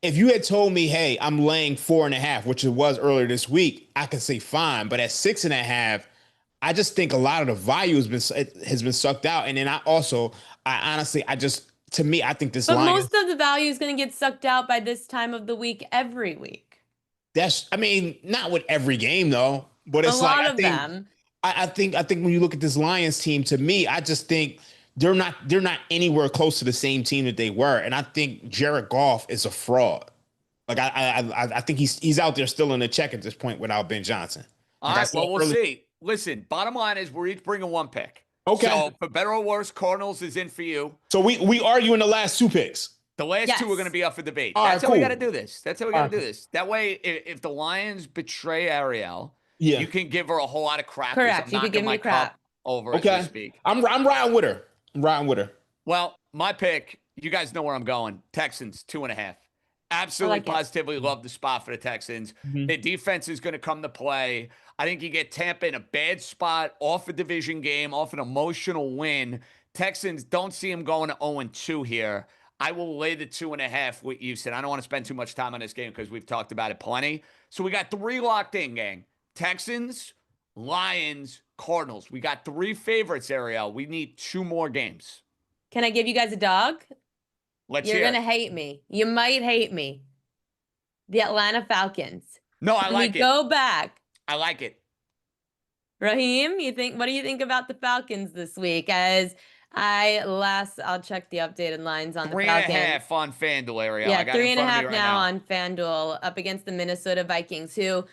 If you had told me, hey, I'm laying 4.5, which it was earlier this week, I could say fine. But at 6.5, I just think a lot of the value has been sucked out. And then I think this line. But most of the value is going to get sucked out by this time of the week every week. Not with every game though. But it's a lot of them. I think when you look at this Lions team, to me, I just think they're not anywhere close to the same team that they were. And I think Jared Goff is a fraud. Like I think he's out there still in the check at this point without Ben Johnson. All right, well, we'll see. Listen, bottom line is we're each bringing one pick. Okay. So for better or worse, Cardinals is in for you. So we argue in the last two picks. The last two are going to be up for debate. All That's right, how we cool. got to do this. That's how we got to do this. That way, if the Lions betray Ariel, Yeah. you can give her a whole lot of crap. Correct. You could give me crap. over as we Okay. speak. I'm riding with her. I'm riding with her. Well, my pick, you guys know where I'm going. Texans, 2.5. Absolutely, like it. positively love the spot for the Texans. Mhm. Their defense is going to come to play. I think you get Tampa in a bad spot, off a division game, off an emotional win. Texans, don't see them going to 0-2 here. I will lay the 2.5 with Houston. I don't want to spend too much time on this game because we've talked about it plenty. So we got 3 locked in, gang. Texans, Lions, Cardinals. We got 3 favorites, Ariel. We need 2 more games. Can I give you guys a dog? Let's You're hear gonna it. hate me. You might hate me. The Atlanta Falcons. No, I Can like we it. go back? I like it. Raheem, what do you think about the Falcons this week? I'll check the updated lines on the 3.5 Falcons. on FanDuel, Ariel. I Yeah, got it in three and a front of me half right now now. on FanDuel up against the Minnesota Vikings, who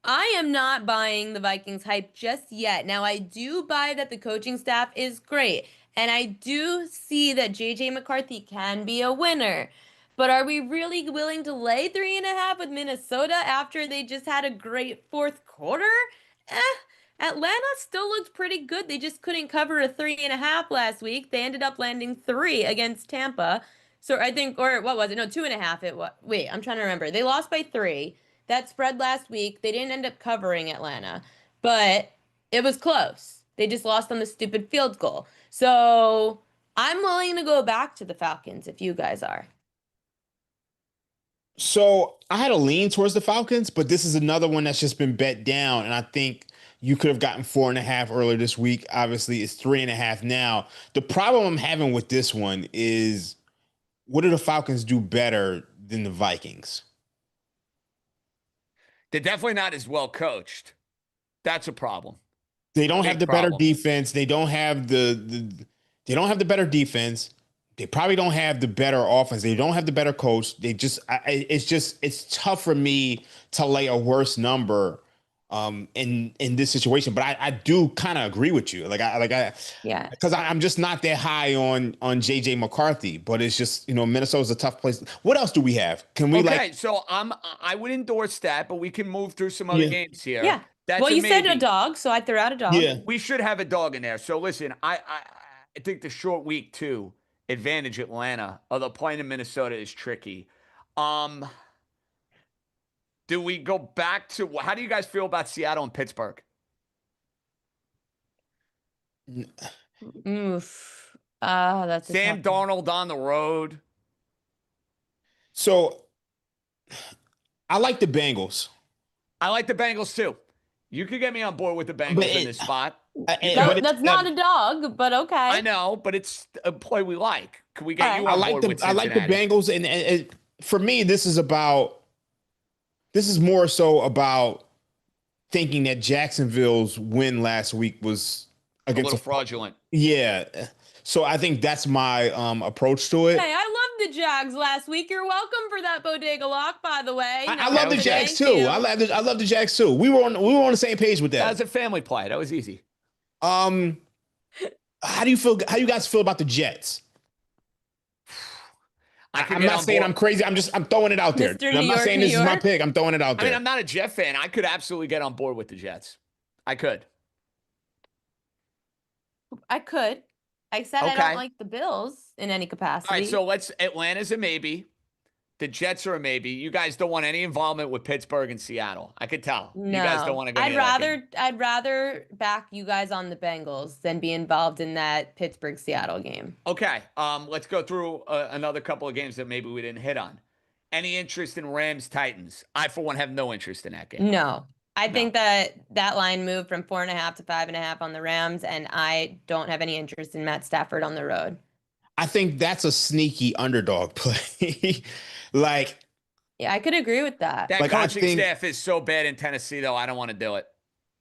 I am not buying the Vikings hype just yet. Now, I do buy that the coaching staff is great, and I do see that JJ McCarthy can be a winner. But are we really willing to lay 3.5 with Minnesota after they just had a great fourth quarter? Eh, Atlanta still looked pretty good. They just couldn't cover a 3.5 last week. They ended up landing 3 against Tampa. So I think, or what was it? No, 2.5. It was. Wait, I'm trying to remember. They lost by 3. That spread last week. They didn't end up covering Atlanta, but it was close. They just lost on the stupid field goal. So I'm willing to go back to the Falcons if you guys are. So I had a lean towards the Falcons, but this is another one that's just been bet down. And I think you could have gotten 4.5 earlier this week. Obviously, it's 3.5 now. The problem I'm having with this one is, what do the Falcons do better than the Vikings? They're definitely not as well coached. That's a problem. They don't have Big the better problem. defense. They don't have they don't have the better defense. They probably don't have the better offense. They don't have the better coach. It's tough for me to lay a worse number in this situation. But I do kind of agree with you. Yeah. Because I'm just not that high on JJ McCarthy. But it's just, Minnesota's a tough place. What else do we have? Can we Okay, so I would endorse that, but we can move through some other Yeah. games here. Yeah. That's Well, a you said a maybe. dog, so I threw out a dog. Yeah. We should have a dog in there. So listen, I think the short week 2 advantage Atlanta, although playing in Minnesota is tricky. Do we go back to how do you guys feel about Seattle and Pittsburgh? Oof. Ah, that's a Sam tough one. Darnold on the road. So I like the Bengals. I like the Bengals too. You could get me on board with the Bengals in this spot. That's not a dog, but okay. I know, but it's a play we like. Can we get you I on like board with I like the Cincinnati? Bengals, and for me, this is more so about thinking that Jacksonville's win last week was A against little fraudulent. yeah. So I think that's my approach to it. Hey, I loved the Jags last week. You're welcome for that bodega lock, by the way. I love the was Jags Thank too. you. I love the Jags too. We were on the same page with That that. was a family play. That was easy. How do you feel? How you guys feel about the Jets? I'm not saying I'm crazy. I'm throwing it out there. Mr. I'm New not York, saying New this is my York. pick. I'm throwing it out I mean, there. I'm not a Jet fan. I could absolutely get on board with the Jets. I could. I could. I said I Okay. don't like the Bills in any capacity. All right, so Atlanta's a maybe. The Jets are a maybe. You guys don't want any involvement with Pittsburgh and Seattle. I could tell. no, You guys don't want to go near that game. I'd rather back you guys on the Bengals than be involved in that Pittsburgh Seattle game. Okay, let's go through another couple of games that maybe we didn't hit on. Any interest in Rams Titans? I, for one, have no interest in that game. No. I No. think that line moved from 4.5 to 5.5 on the Rams, and I don't have any interest in Matt Stafford on the road. I think that's a sneaky underdog play. Like, Yeah, I could agree with that. That Like, I coaching think- staff is so bad in Tennessee, though. I don't want to do it.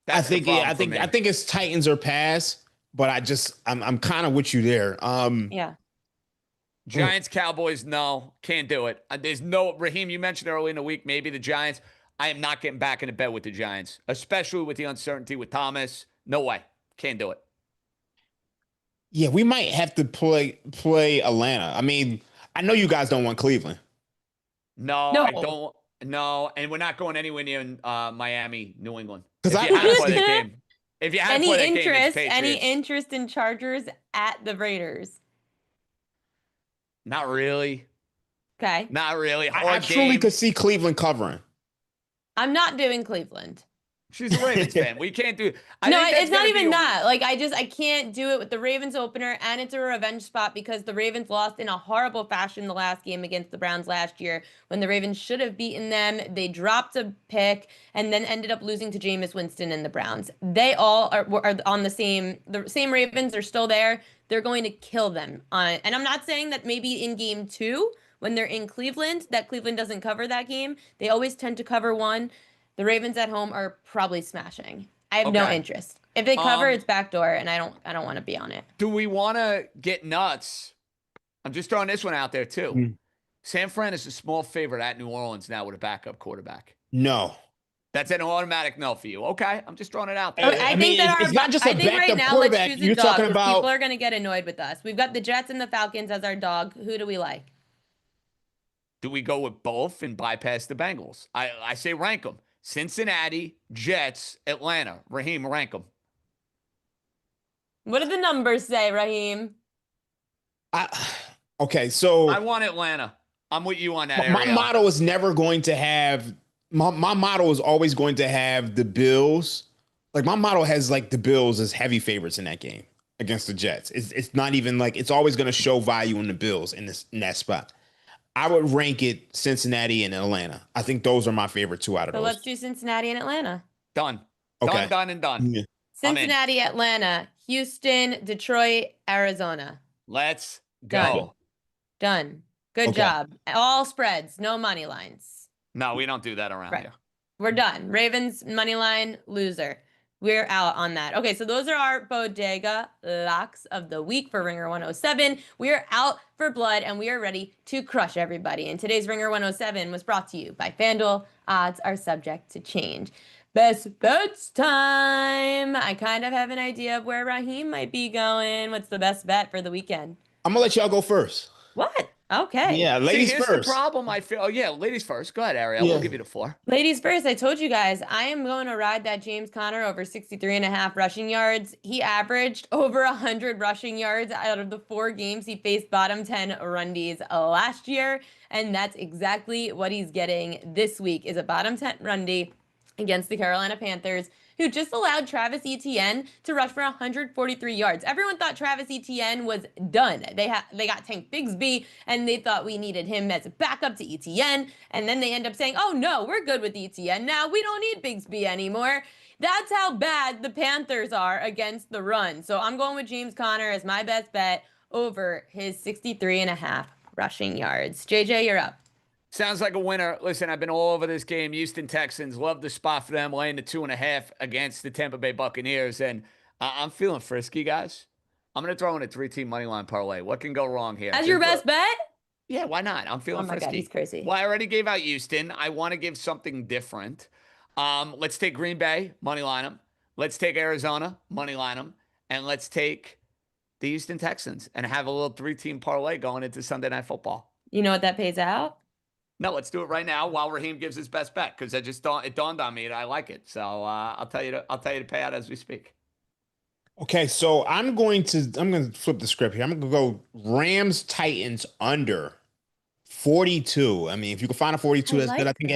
That's I think the problem for me. I think it's Titans or pass, but I'm kind of with you there. Yeah. Giants, Cowboys, no, can't do it. There's no Raheem. You mentioned early in the week, maybe the Giants. I am not getting back into bed with the Giants, especially with the uncertainty with Thomas. No way, can't do it. Yeah, we might have to play Atlanta. I mean, I know you guys don't want Cleveland. No, No. I don't. No, and we're not going anywhere near Miami, New England. 'Cause If I you have to play honestly- that game. If you had to play that game, it's Any Patriots. interest in Chargers at the Raiders? Not really. Okay. Not really. I Hard truly game. could see Cleveland covering. I'm not doing Cleveland. She's a Ravens fan. We can't do. No, think that's it's not gonna be even a- that. Like, I can't do it with the Ravens opener, and it's a revenge spot because the Ravens lost in a horrible fashion the last game against the Browns last year when the Ravens should have beaten them. They dropped a pick and then ended up losing to Jameis Winston and the Browns. They all are on the same Ravens are still there. They're going to kill them. And I'm not saying that maybe in game 2 when they're in Cleveland that Cleveland doesn't cover that game. They always tend to cover one. The Ravens at home are probably smashing. I have no Okay. interest. If they cover, it's backdoor, and I don't want to be on it. Do we want to get nuts? I'm just throwing this one out there too. Mm. San Fran is a small favorite at New Orleans now with a backup quarterback. No. That's an automatic no for you. Okay, I'm just throwing it out there. I think that it's not just a I think right backup now let's quarterback. choose a You're dog talking 'cause about people are going to get annoyed with us. We've got the Jets and the Falcons as our dog. Who do we like? Do we go with both and bypass the Bengals? I say rank them. Cincinnati, Jets, Atlanta. Raheem, rank them. What do the numbers say, Raheem? okay, so I want Atlanta. I'm with you on that. my Ariel. motto is never going to have my motto is always going to have the Bills. Like my motto has like the Bills as heavy favorites in that game against the Jets. It's not even like it's always going to show value in the Bills in that spot. I would rank it Cincinnati and Atlanta. I think those are my favorite two out of So those. let's do Cincinnati and Atlanta. Done. Okay. Done and done. Yeah. Cincinnati, Atlanta, Houston, Detroit, Arizona. Let's Done. go. Done. Good Okay. job. All spreads, no money lines. No, we don't do that around Right. here. We're done. Ravens, money line, loser. We're out on that. Okay, so those are our bodega locks of the week for Ringer 107. We are out for blood and we are ready to crush everybody. And today's Ringer 107 was brought to you by FanDuel. Odds are subject to change. Best bets time. I kind of have an idea of where Raheem might be going. What's the best bet for the weekend? I'm gonna let y'all go first. What? Okay. Yeah, ladies See, here's first. the problem. I feel. Oh yeah, ladies first. Go ahead, Ariel. Yeah. We'll give you the floor. Ladies first, I told you guys, I am going to ride that James Conner over 63.5 rushing yards. He averaged over 100 rushing yards out of the 4 games he faced bottom 10 run Ds last year. And that's exactly what he's getting this week is a bottom 10 run D against the Carolina Panthers, who just allowed Travis Etienne to rush for 143 yards. Everyone thought Travis Etienne was done. They got Tank Bigsby, and they thought we needed him as a backup to Etienne. And then they end up saying, oh, no, we're good with Etienne now. We don't need Bigsby anymore. That's how bad the Panthers are against the run. So I'm going with James Conner as my best bet over his 63.5 rushing yards. JJ, you're up. Sounds like a winner. Listen, I've been all over this game. Houston Texans, love the spot for them, laying the 2.5 against the Tampa Bay Buccaneers. And I'm feeling frisky, guys. I'm going to throw in a 3-team money line parlay. What can go wrong here? As your best bet? Yeah, why not? I'm feeling Oh my frisky. God, he's crazy. Well, I already gave out Houston. I want to give something different. Let's take Green Bay, money line them. Let's take Arizona, money line them. And let's take the Houston Texans and have a little 3-team parlay going into Sunday Night Football. You know what that pays out? No, let's do it right now while Raheem gives his best bet because it dawned on me that I like it. So I'll tell you to pay out as we speak. Okay, so I'm going to flip the script here. I'm going to go Rams Titans under 42. I mean, if you can find a 42, that's good. I think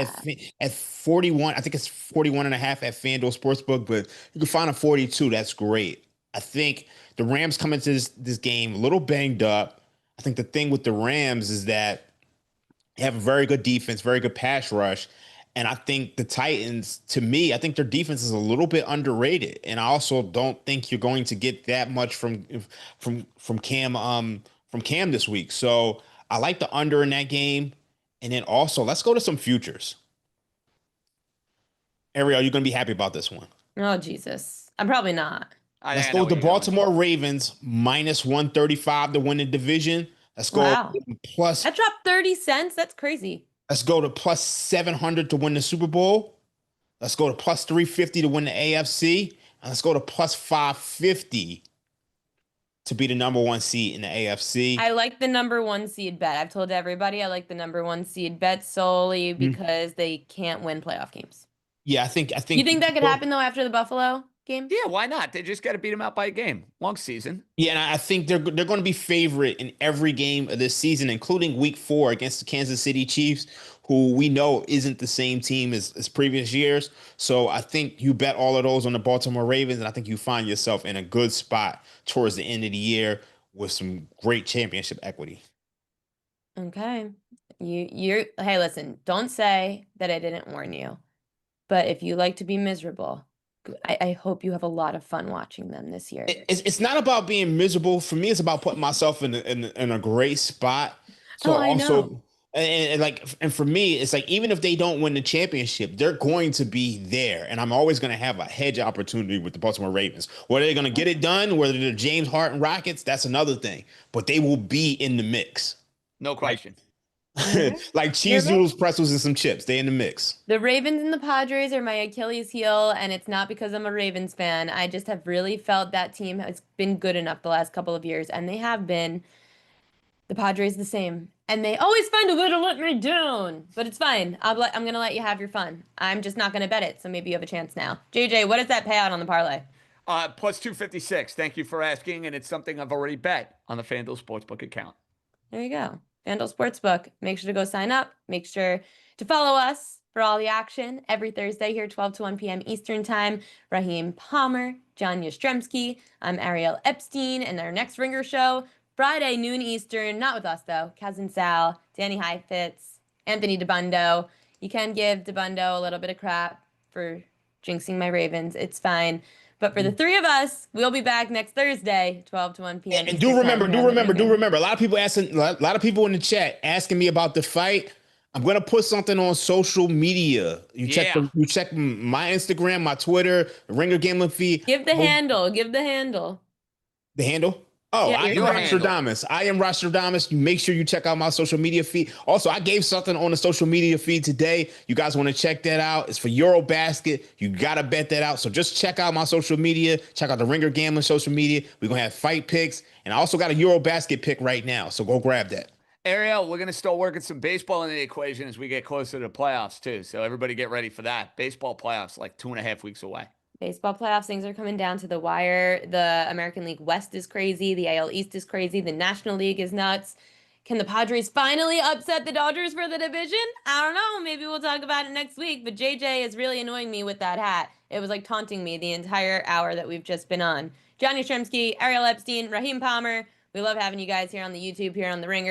at 41, I think it's 41 and a half at FanDuel Sportsbook, but you can find a 42. That's great. I think the Rams come into this game a little banged up. I think the thing with the Rams is that they have a very good defense, very good pass rush. And I think the Titans, to me, I think their defense is a little bit underrated. And I also don't think you're going to get that much from Cam this week. So I like the under in that game. And then also, let's go to some futures. Ariel, you're going to be happy about this one. Oh, Jesus. I'm probably not. Let's go with the Baltimore Ravens minus 135 to win the division. Let's go plus. That dropped 30 cents. That's crazy. Let's go to plus 700 to win the Super Bowl. Let's go to plus 350 to win the AFC. And let's go to plus 550 to be the number 1 seed in the AFC. I like the number 1 seed bet. I've told everybody I like the number 1 seed bet solely because they can't win playoff games. Yeah, I think. You think that could happen though after the Buffalo? game? Yeah, why not? They just got to beat them out by a game. Long season. Yeah, and I think they're going to be favorite in every game of this season, including Week 4 against the Kansas City Chiefs, who we know isn't the same team as previous years. So I think you bet all of those on the Baltimore Ravens, and I think you find yourself in a good spot towards the end of the year with some great championship equity. Okay. Hey, listen, don't say that I didn't warn you. But if you like to be miserable, I hope you have a lot of fun watching them this year. It's not about being miserable. For me, it's about putting myself in a great spot. So Oh, I know. also, and for me, it's like even if they don't win the championship, they're going to be there, and I'm always going to have a hedge opportunity with the Baltimore Ravens. Whether they're going to get it done, whether they're James Harden Rockets, that's another thing. But they will be in the mix, No question. like You're cheese right. noodles, pretzels, and some chips. They in the mix. The Ravens and the Padres are my Achilles heel, and it's not because I'm a Ravens fan. I just have really felt that team has been good enough the last couple of years, and they have been. The Padres the same, and they always find a way to let me down. But it's fine. I'm gonna let you have your fun. I'm just not gonna bet it, so maybe you have a chance now. JJ, what is that payout on the parlay? Plus 256. Thank you for asking. And it's something I've already bet on the FanDuel Sportsbook account. There you go. FanDuel Sportsbook. Make sure to go sign up. Make sure to follow us for all the action every Thursday here, 12 to 1 p.m. Eastern Time. Raheem Palmer, John Yastrzemski. I'm Ariel Epstein, and our next Ringer show, Friday, noon Eastern. Not with us, though. Cousin Sal, Danny Heifetz, Anthony DeBundo. You can give DeBundo a little bit of crap for jinxing my Ravens. It's fine. But for the three of us, we'll be back next Thursday, 12 to 1 p.m. And Eastern Time here on the Ringer. A lot of people asking, a lot of people in the chat asking me about the fight. I'm gonna put something on social media. You check my Instagram, my Twitter, the Ringer Gambling feed. Give the handle. Give the handle. The handle. Oh, Yeah, I am your handle. Rostradamus. I am Rostradamus. You make sure you check out my social media feed. Also, I gave something on the social media feed today. You guys want to check that out? It's for Eurobasket. You gotta bet that out. So just check out my social media. Check out the Ringer Gambling social media. We're gonna have fight picks, and I also got a Eurobasket pick right now. So go grab that. Ariel, we're going to start working some baseball in the equation as we get closer to the playoffs, too. So everybody get ready for that. Baseball playoffs like 2.5 weeks away. Baseball playoffs, things are coming down to the wire. The American League West is crazy. The AL East is crazy. The National League is nuts. Can the Padres finally upset the Dodgers for the division? I don't know. Maybe we'll talk about it next week. But JJ is really annoying me with that hat. It was like taunting me the entire hour that we've just been on. John Yastrzemski, Ariel Epstein, Raheem Palmer. We love having you guys here on the YouTube, here on The Ringer.